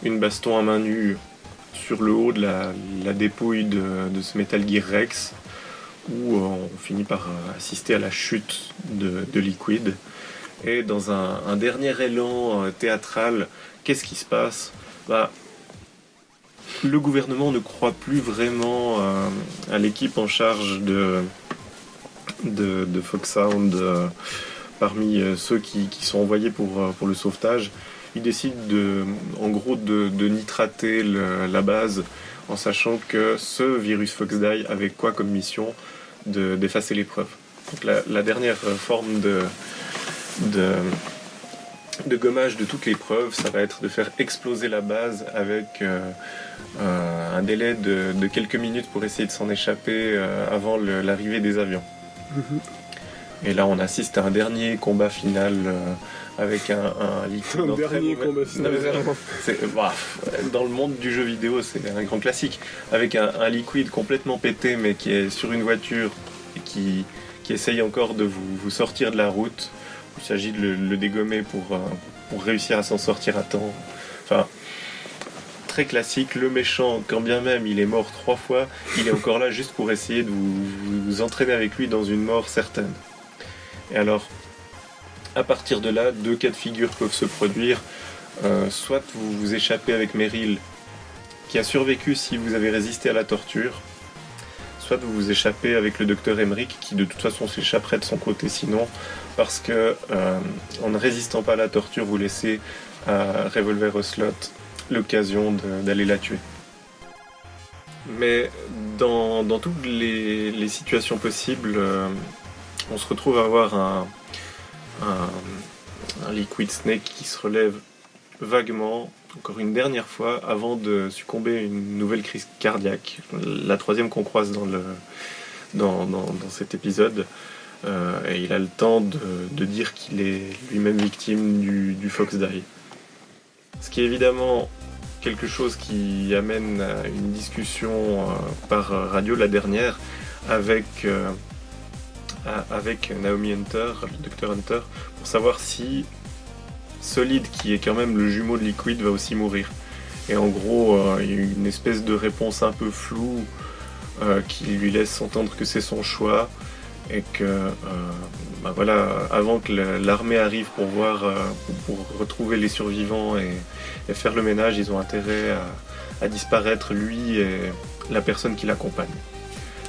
une baston à main nue sur le haut de la dépouille de ce Metal Gear Rex, où on finit par assister à la chute de Liquid. Et dans un dernier élan théâtral, qu'est-ce qui se passe ? Le gouvernement ne croit plus vraiment à l'équipe en charge de Foxhound parmi ceux qui sont envoyés pour le sauvetage. Ils décident en gros de nitrater la base en sachant que ce virus Foxdie avait quoi comme mission d'effacer les preuves. Donc la dernière forme de gommage de toutes les preuves, ça va être de faire exploser la base avec un délai de quelques minutes pour essayer de s'en échapper avant l'arrivée des avions. Et là on assiste à un dernier combat final avec un liquide. Un dernier combat final. Dans le monde du jeu vidéo, c'est un grand classique. Avec un liquide complètement pété mais qui est sur une voiture et qui essaye encore de vous sortir de la route. Il s'agit de le dégommer pour réussir à s'en sortir à temps. Enfin, très classique. Le méchant, quand bien même il est mort 3 fois, il est encore là juste pour essayer de vous entraîner avec lui dans une mort certaine. Et alors, à partir de là, 2 cas de figure peuvent se produire. Soit vous vous échappez avec Meryl, qui a survécu si vous avez résisté à la torture, soit vous vous échappez avec le docteur Emmerich, qui de toute façon s'échapperait de son côté sinon, parce que en ne résistant pas à la torture, vous laissez à Revolver Ocelot l'occasion d'aller la tuer. Mais dans toutes les situations possibles, on se retrouve à avoir un Liquid Snake qui se relève vaguement, encore une dernière fois, avant de succomber à une nouvelle crise cardiaque, la 3e qu'on croise dans cet épisode. Et il a le temps de dire qu'il est lui-même victime du Foxdie. Ce qui est évidemment quelque chose qui amène à une discussion par radio, la dernière, avec Naomi Hunter, le Dr Hunter, pour savoir si Solid, qui est quand même le jumeau de Liquid, va aussi mourir. Et en gros, il y a une espèce de réponse un peu floue qui lui laisse entendre que c'est son choix et que voilà, avant que l'armée arrive pour retrouver les survivants et faire le ménage, ils ont intérêt à disparaître, lui et la personne qui l'accompagne.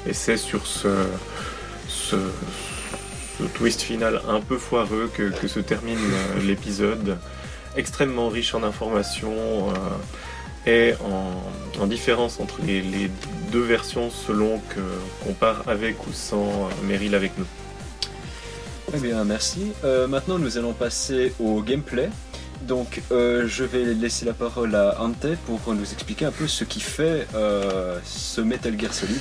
Et c'est sur ce twist final un peu foireux que se termine l'épisode, extrêmement riche en informations et en différence entre les deux versions selon qu'on part avec ou sans Meryl avec nous. Eh bien, merci. Maintenant, nous allons passer au gameplay. Donc, je vais laisser la parole à Ante pour nous expliquer un peu ce qui fait ce Metal Gear Solid.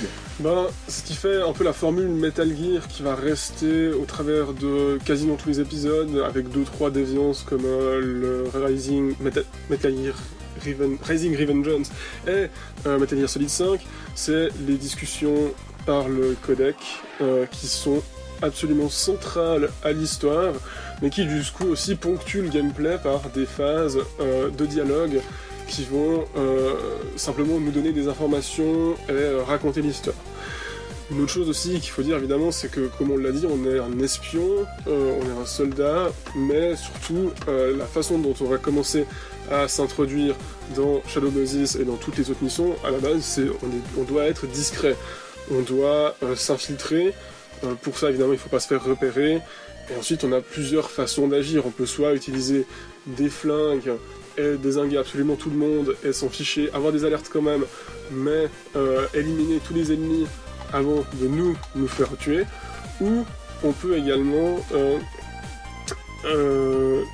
Ce qui fait un peu la formule Metal Gear qui va rester au travers de quasiment tous les épisodes, avec 2-3 déviances comme le Metal Gear Rising Revengeance et Metal Gear Solid 5, c'est les discussions par le codec qui sont absolument centrales à l'histoire, mais qui du coup aussi ponctuent le gameplay par des phases de dialogue qui vont simplement nous donner des informations et raconter l'histoire. Une autre chose aussi qu'il faut dire évidemment, c'est que comme on l'a dit, on est un espion, on est un soldat, mais surtout la façon dont on va commencer à s'introduire dans Shadow Moses et dans toutes les autres missions, à la base, on doit être discret, on doit s'infiltrer. Pour ça, évidemment, il ne faut pas se faire repérer. Et ensuite, on a plusieurs façons d'agir. On peut soit utiliser des flingues et dézinguer absolument tout le monde et s'en ficher, avoir des alertes quand même, mais éliminer tous les ennemis avant de nous faire tuer. Ou on peut également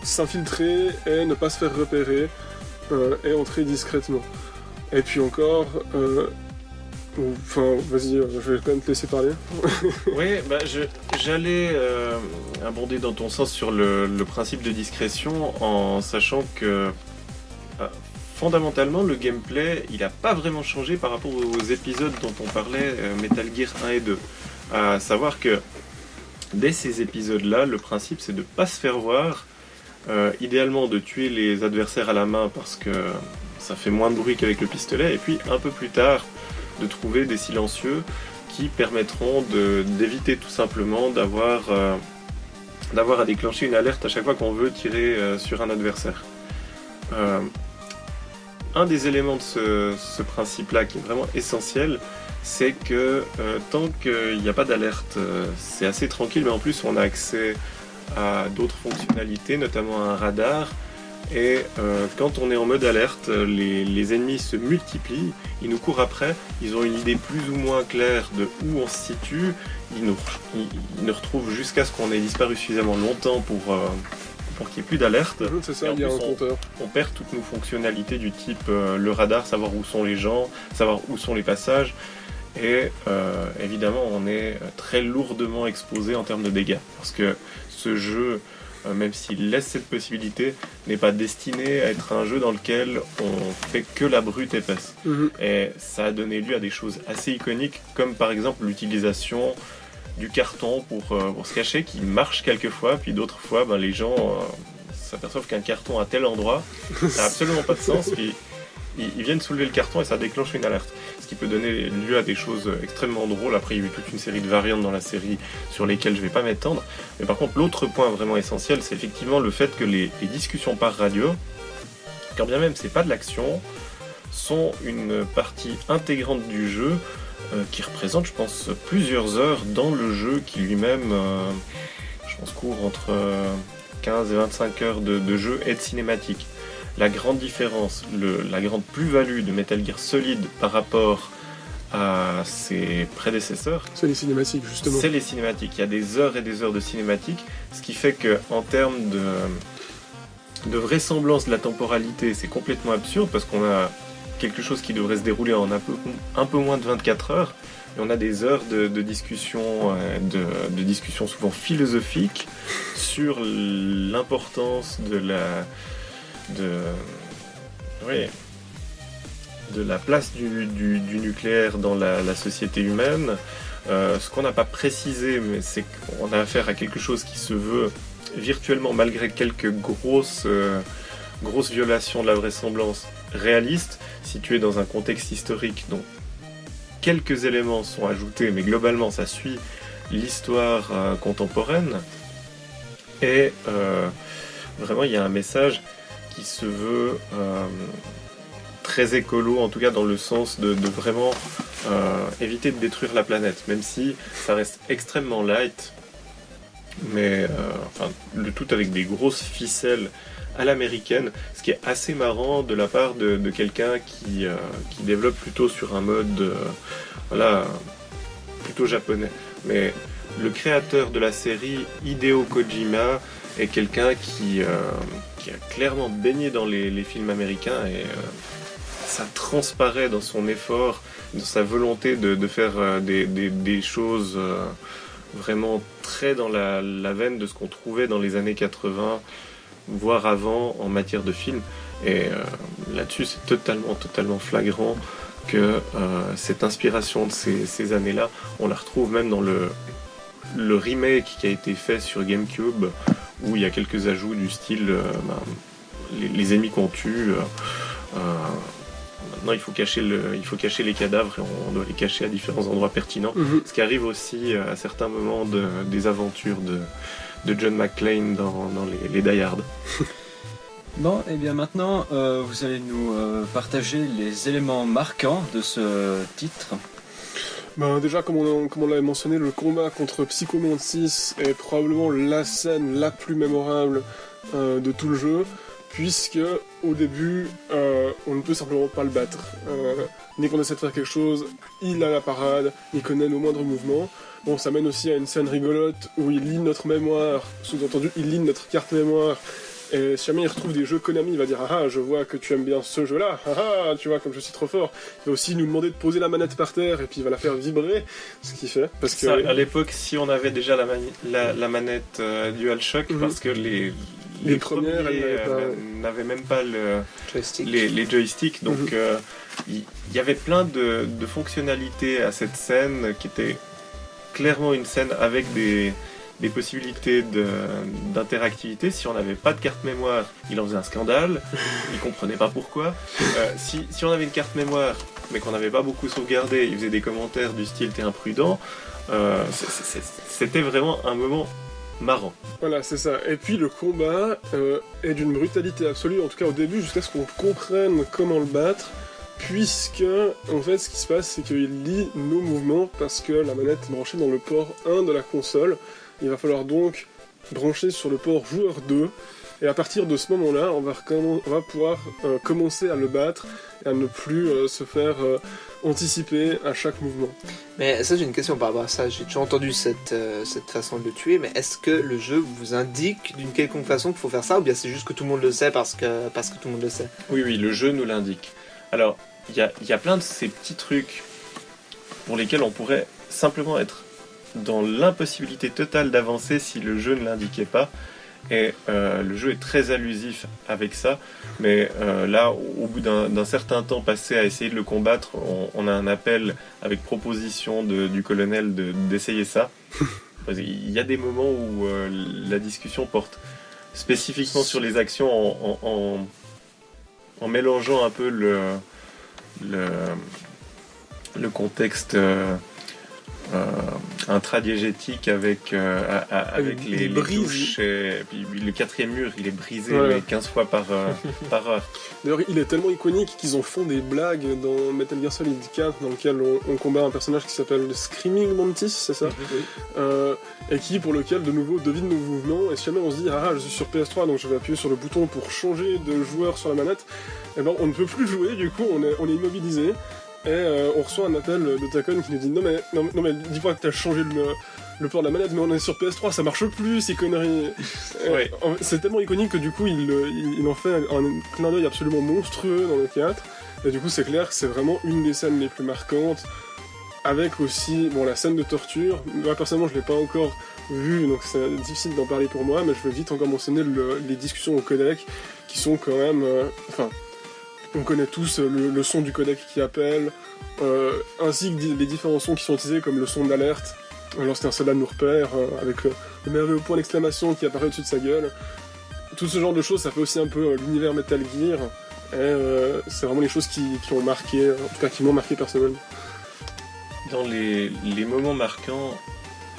s'infiltrer et ne pas se faire repérer et entrer discrètement. Et puis encore... Enfin, vas-y, je vais quand même te laisser parler. Oui, j'allais abonder dans ton sens sur le principe de discrétion en sachant que fondamentalement le gameplay il n'a pas vraiment changé par rapport aux épisodes dont on parlait, Metal Gear 1 et 2. À savoir que dès ces épisodes-là, le principe c'est de ne pas se faire voir, idéalement de tuer les adversaires à la main parce que ça fait moins de bruit qu'avec le pistolet, et puis un peu plus tard de trouver des silencieux qui permettront d'éviter tout simplement d'avoir à déclencher une alerte à chaque fois qu'on veut tirer sur un adversaire. Un des éléments de ce principe-là qui est vraiment essentiel, c'est que tant qu'il n'y a pas d'alerte, c'est assez tranquille, mais en plus on a accès à d'autres fonctionnalités, notamment à un radar. Et quand on est en mode alerte, les ennemis se multiplient, ils nous courent après, ils ont une idée plus ou moins claire de où on se situe, ils nous retrouvent jusqu'à ce qu'on ait disparu suffisamment longtemps pour qu'il n'y ait plus d'alerte. C'est ça, il y a un compteur. On perd toutes nos fonctionnalités du type le radar, savoir où sont les gens, savoir où sont les passages, et évidemment on est très lourdement exposé en termes de dégâts, parce que ce jeu... même s'il laisse cette possibilité, n'est pas destiné à être un jeu dans lequel on fait que la brute épaisse. Et ça a donné lieu à des choses assez iconiques, comme par exemple l'utilisation du carton pour se cacher, qui marche quelquefois, puis d'autres fois, les gens s'aperçoivent qu'un carton à tel endroit, ça n'a absolument pas de sens, puis ils viennent soulever le carton et ça déclenche une alerte. Ce qui peut donner lieu à des choses extrêmement drôles. Après, il y a eu toute une série de variantes dans la série sur lesquelles je ne vais pas m'étendre. Mais par contre, l'autre point vraiment essentiel, c'est effectivement le fait que les discussions par radio, quand bien même c'est pas de l'action, sont une partie intégrante du jeu qui représente, je pense, plusieurs heures dans le jeu qui lui-même, je pense, court entre 15 et 25 heures de jeu et de cinématique. La grande différence, la grande plus-value de Metal Gear Solid par rapport à ses prédécesseurs, c'est les cinématiques justement. C'est les cinématiques. Il y a des heures et des heures de cinématiques, ce qui fait qu'en termes de vraisemblance de la temporalité, c'est complètement absurde parce qu'on a quelque chose qui devrait se dérouler en un peu moins de 24 heures, et on a des heures de discussion, de discussions souvent philosophiques sur l'importance de la place du nucléaire dans la société humaine. Ce qu'on n'a pas précisé, mais c'est qu'on a affaire à quelque chose qui se veut virtuellement, malgré quelques grosses violations de la vraisemblance, réaliste, situé dans un contexte historique dont quelques éléments sont ajoutés, mais globalement ça suit l'histoire contemporaine. Et vraiment, il y a un message qui se veut très écolo, en tout cas dans le sens de vraiment éviter de détruire la planète, même si ça reste extrêmement light, mais le tout avec des grosses ficelles à l'américaine, ce qui est assez marrant de la part de quelqu'un qui développe plutôt sur un mode plutôt japonais. Mais le créateur de la série, Hideo Kojima, est quelqu'un qui a clairement baigné dans les films américains et ça transparaît dans son effort, dans sa volonté de faire des choses vraiment très dans la veine de ce qu'on trouvait dans les années 80, voire avant en matière de film. Et là-dessus, c'est totalement flagrant que cette inspiration de ces années-là, on la retrouve même dans le remake qui a été fait sur GameCube, où il y a quelques ajouts du style les ennemis qu'on tue. Maintenant, il faut cacher les cadavres et on doit les cacher à différents endroits pertinents. Ce qui arrive aussi à certains moments des aventures de John McClane dans les Die Hard. Bon, et bien maintenant, vous allez nous partager les éléments marquants de ce titre. Déjà, comme on l'avait mentionné, le combat contre Psycho Mantis est probablement la scène la plus mémorable de tout le jeu, puisque au début, on ne peut simplement pas le battre. Dès qu'on essaie de faire quelque chose, il a la parade, il connaît nos moindres mouvements. Bon, ça mène aussi à une scène rigolote où il lit notre mémoire, sous-entendu, il lit notre carte mémoire. Et si jamais il retrouve des jeux Konami, il va dire « Ah, je vois que tu aimes bien ce jeu-là, ah, tu vois, comme je suis trop fort ». Il va aussi nous demander de poser la manette par terre et puis il va la faire vibrer, ce qu'il fait. Parce que... Ça, à l'époque, si on avait déjà la manette DualShock, parce que les premières, n'avaient même pas Joystick. les joysticks, donc il y avait plein de fonctionnalités à cette scène qui était clairement une scène avec des possibilités d'interactivité. Si on n'avait pas de carte mémoire, il en faisait un scandale, il comprenait pas pourquoi. Si on avait une carte mémoire, mais qu'on n'avait pas beaucoup sauvegardé, il faisait des commentaires du style « t'es imprudent », c'était vraiment un moment marrant. Voilà, c'est ça. Et puis le combat est d'une brutalité absolue, en tout cas au début, jusqu'à ce qu'on comprenne comment le battre, puisque, en fait, ce qui se passe, c'est qu'il lit nos mouvements parce que la manette est branchée dans le port 1 de la console. Il va falloir donc brancher sur le port joueur 2, et à partir de ce moment-là, on va pouvoir commencer à le battre et à ne plus se faire anticiper à chaque mouvement. Mais ça, j'ai une question par rapport à ça. J'ai toujours entendu cette façon de le tuer, mais est-ce que le jeu vous indique d'une quelconque façon qu'il faut faire ça, ou bien c'est juste que tout le monde le sait parce que tout le monde le sait? Oui, le jeu nous l'indique. Alors, il y a plein de ces petits trucs pour lesquels on pourrait simplement être dans l'impossibilité totale d'avancer si le jeu ne l'indiquait pas. Et le jeu est très allusif avec ça, mais là, au bout d'un certain temps passé à essayer de le combattre, on a un appel avec proposition du colonel d'essayer ça. Il y a des moments où la discussion porte spécifiquement sur les actions en mélangeant un peu le contexte intradiégétique avec les touches, et puis le quatrième mur il est brisé mais 15 fois par heure. D'ailleurs, il est tellement iconique qu'ils en font des blagues dans Metal Gear Solid 4, dans lequel on combat un personnage qui s'appelle le Screaming Mantis, c'est ça? Et pour lequel de nouveau devine nos mouvements, et si jamais on se dit « Ah, je suis sur PS3 donc je vais appuyer sur le bouton pour changer de joueur sur la manette », et ben on ne peut plus jouer, du coup on est immobilisé. Et on reçoit un appel de Takon qui nous dit non mais dis-moi que t'as changé le port de la manette, mais on est sur PS3, ça marche plus ces conneries. Ouais. C'est tellement iconique que du coup il en fait un clin d'œil absolument monstrueux dans le 4. Et du coup c'est clair que c'est vraiment une des scènes les plus marquantes, avec aussi la scène de torture. Moi personnellement je l'ai pas encore vue, donc c'est difficile d'en parler pour moi, mais je vais vite encore mentionner les discussions au codec qui sont quand même on connaît tous le son du codec qui appelle, ainsi que les différents sons qui sont utilisés, comme le son d'alerte, lorsqu'un soldat nous repère, avec le merveilleux point d'exclamation qui apparaît au-dessus de sa gueule. Tout ce genre de choses, ça fait aussi un peu l'univers Metal Gear, et c'est vraiment les choses qui ont marqué, en tout cas qui m'ont marqué personnellement. Dans les moments marquants,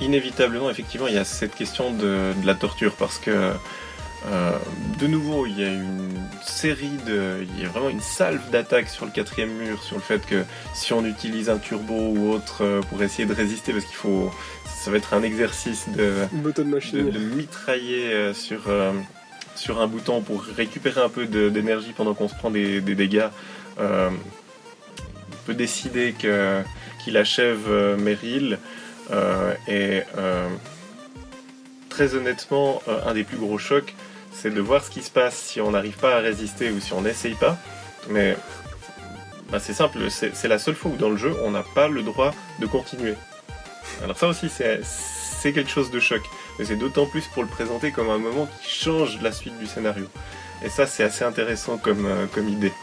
inévitablement, effectivement, il y a cette question de la torture, parce que de nouveau, il y a il y a vraiment une salve d'attaques sur le 4e mur, sur le fait que si on utilise un turbo ou autre pour essayer de résister, parce ça va être un exercice de mitrailler sur un bouton pour récupérer un peu d'énergie pendant qu'on se prend des dégâts. On peut décider qu'il achève Meryl, et très honnêtement, un des plus gros chocs, c'est de voir ce qui se passe si on n'arrive pas à résister ou si on n'essaye pas. Mais c'est simple, c'est la seule fois où dans le jeu on n'a pas le droit de continuer. Alors ça aussi c'est quelque chose de choc, mais c'est d'autant plus pour le présenter comme un moment qui change la suite du scénario. Et ça c'est assez intéressant comme idée.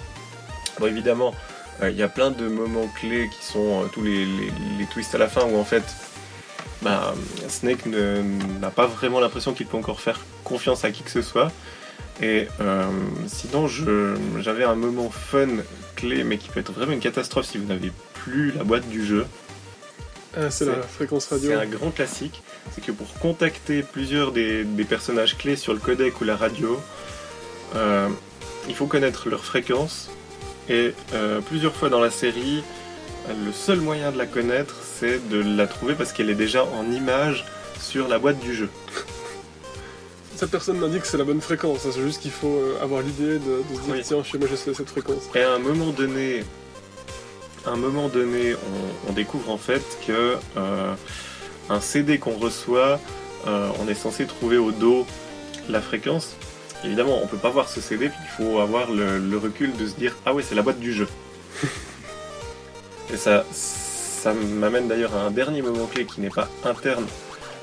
Bon évidemment, il y a plein de moments clés qui sont tous les twists à la fin où en fait Snake n'a pas vraiment l'impression qu'il peut encore faire confiance à qui que ce soit. Et sinon, j'avais un moment fun clé, mais qui peut être vraiment une catastrophe si vous n'avez plus la boîte du jeu. C'est la fréquence radio. C'est un grand classique. C'est que pour contacter plusieurs des personnages clés sur le codec ou la radio, il faut connaître leur fréquence. Et plusieurs fois dans la série, le seul moyen de la connaître, c'est de la trouver parce qu'elle est déjà en image sur la boîte du jeu. Cette personne m'indique que c'est la bonne fréquence, c'est juste qu'il faut avoir l'idée de se dire tiens, chez moi j'ai cette fréquence. Et à un moment donné, on découvre en fait que un CD qu'on reçoit, on est censé trouver au dos la fréquence. Évidemment, on peut pas voir ce CD, puis il faut avoir le recul de se dire ah ouais, c'est la boîte du jeu. Et ça m'amène d'ailleurs à un dernier moment clé qui n'est pas interne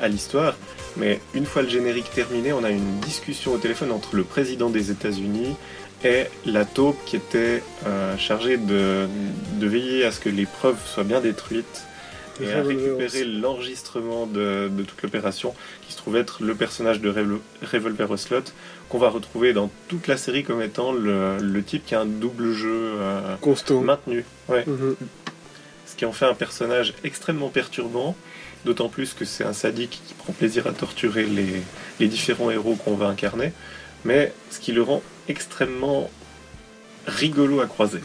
à l'histoire, mais une fois le générique terminé, on a une discussion au téléphone entre le président des États-Unis et la taupe qui était chargée de veiller à ce que les preuves soient bien détruites et à récupérer l'enregistrement de toute l'opération, qui se trouve être le personnage de Revolver Ocelot, qu'on va retrouver dans toute la série comme étant le type qui a un double jeu maintenu. Ouais. Mm-hmm. Ce qui en fait un personnage extrêmement perturbant, d'autant plus que c'est un sadique qui prend plaisir à torturer les différents héros qu'on va incarner, mais ce qui le rend extrêmement rigolo à croiser.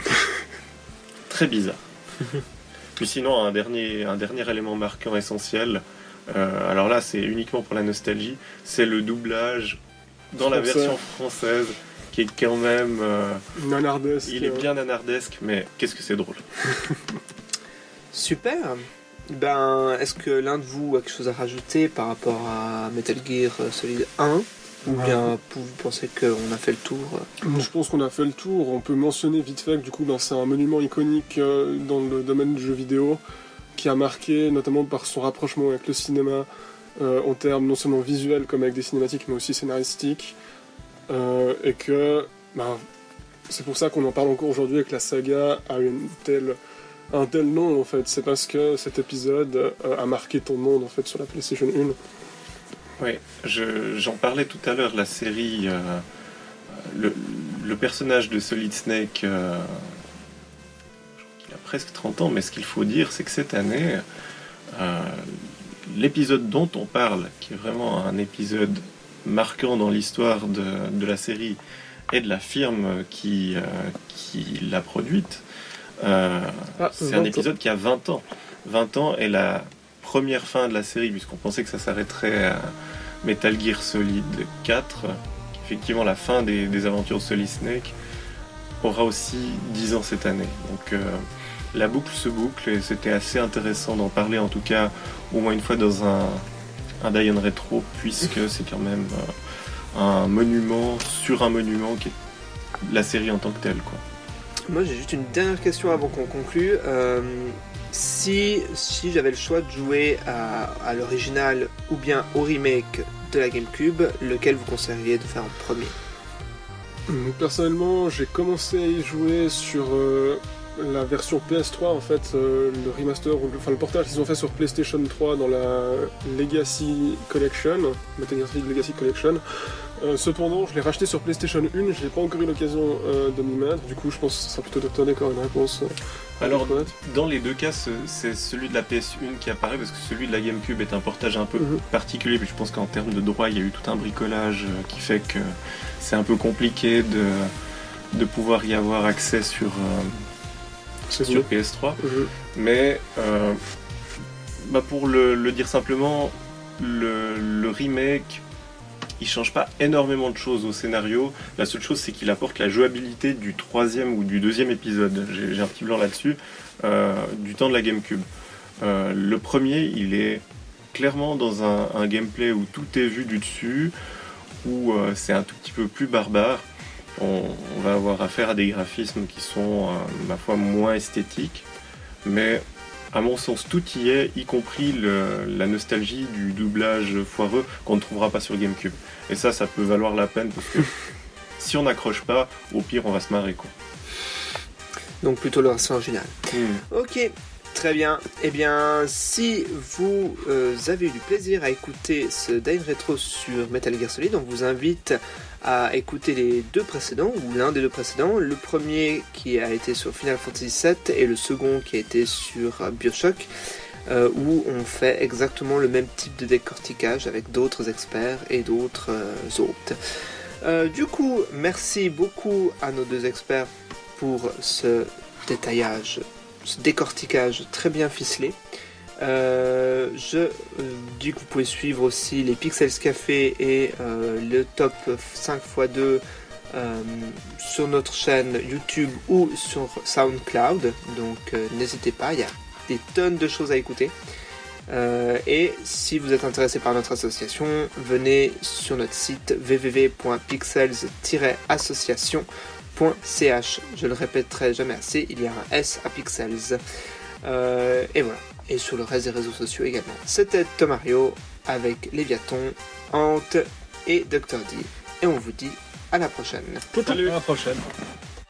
Très bizarre. Puis sinon, un dernier élément marquant essentiel, alors là c'est uniquement pour la nostalgie, c'est le doublage dans la version française, qui est quand même... nanardesque. Il est bien nanardesque, mais qu'est-ce que c'est drôle. Super. Est-ce que l'un de vous a quelque chose à rajouter par rapport à Metal Gear Solid 1 ? Ou bien vous pensez qu'on a fait le tour ? Je pense qu'on a fait le tour. On peut mentionner vite fait que du coup, c'est un monument iconique dans le domaine du jeu vidéo, qui a marqué notamment par son rapprochement avec le cinéma, en termes non seulement visuels comme avec des cinématiques, mais aussi scénaristiques. Et que c'est pour ça qu'on en parle encore aujourd'hui et que la saga a un tel nom en fait. C'est parce que cet épisode a marqué ton monde en fait sur la PlayStation 1. Oui, j'en parlais tout à l'heure, la série, le personnage de Solid Snake, il a presque 30 ans, mais ce qu'il faut dire, c'est que cette année, l'épisode dont on parle, qui est vraiment un épisode marquant dans l'histoire de la série et de la firme qui l'a produite, c'est un épisode qui a 20 ans. 20 ans est la première fin de la série, puisqu'on pensait que ça s'arrêterait à Metal Gear Solid 4, qui est effectivement la fin des aventures de Solid Snake, aura aussi 10 ans cette année. Donc la boucle se boucle, et c'était assez intéressant d'en parler, en tout cas au moins une fois dans un Die-On rétro, puisque c'est quand même un monument sur un monument qui est la série en tant que telle, quoi. Moi j'ai juste une dernière question avant qu'on conclue. Si j'avais le choix de jouer à l'original ou bien au remake de la GameCube, lequel vous conseilleriez de faire en premier ? Personnellement, j'ai commencé à y jouer sur la version PS3 en fait, le remaster, le portage qu'ils ont fait sur PlayStation 3 dans la Legacy Collection, Metal Gear Solid Legacy Collection. Cependant, je l'ai racheté sur PlayStation 1, je n'ai pas encore eu l'occasion de m'y mettre, du coup je pense que ce sera plutôt Dr. D qui aura une réponse. Alors, dans les deux cas, c'est celui de la PS1 qui apparaît, parce que celui de la GameCube est un portage un peu particulier, puis je pense qu'en termes de droit, il y a eu tout un bricolage qui fait que c'est un peu compliqué de pouvoir y avoir accès sur PS3. Mais pour le dire simplement, le remake, il change pas énormément de choses au scénario. La seule chose, c'est qu'il apporte la jouabilité du 3e ou du 2e épisode. J'ai un petit blanc là-dessus, du temps de la GameCube. Le premier, il est clairement dans un gameplay où tout est vu du dessus, où c'est un tout petit peu plus barbare. On va avoir affaire à des graphismes qui sont, ma foi, moins esthétiques, mais à mon sens, tout y est, y compris la nostalgie du doublage foireux qu'on ne trouvera pas sur GameCube. Et ça peut valoir la peine, parce que si on n'accroche pas, au pire, on va se marrer, quoi. Donc plutôt le version originale. Ok, très bien. Eh bien, si vous avez eu du plaisir à écouter ce Dine Retro sur Metal Gear Solid, on vous invite à écouter les deux précédents, ou l'un des deux précédents. Le premier qui a été sur Final Fantasy VII et le second qui a été sur BioShock, où on fait exactement le même type de décortiquage avec d'autres experts et d'autres hôtes. Du coup, merci beaucoup à nos deux experts pour ce détaillage, ce décortiquage très bien ficelé. Je dis que vous pouvez suivre aussi les Pixels Café et le top 5x2 sur notre chaîne YouTube ou sur SoundCloud, donc n'hésitez pas, il y a des tonnes de choses à écouter. Et si vous êtes intéressé par notre association, venez sur notre site www.pixels-association.ch. Je le répéterai jamais assez, il y a un S à Pixels. Et voilà. Et sur le reste des réseaux sociaux également. C'était Tomario avec Léviaton, Ant et Dr. D. Et on vous dit à la prochaine. À la prochaine.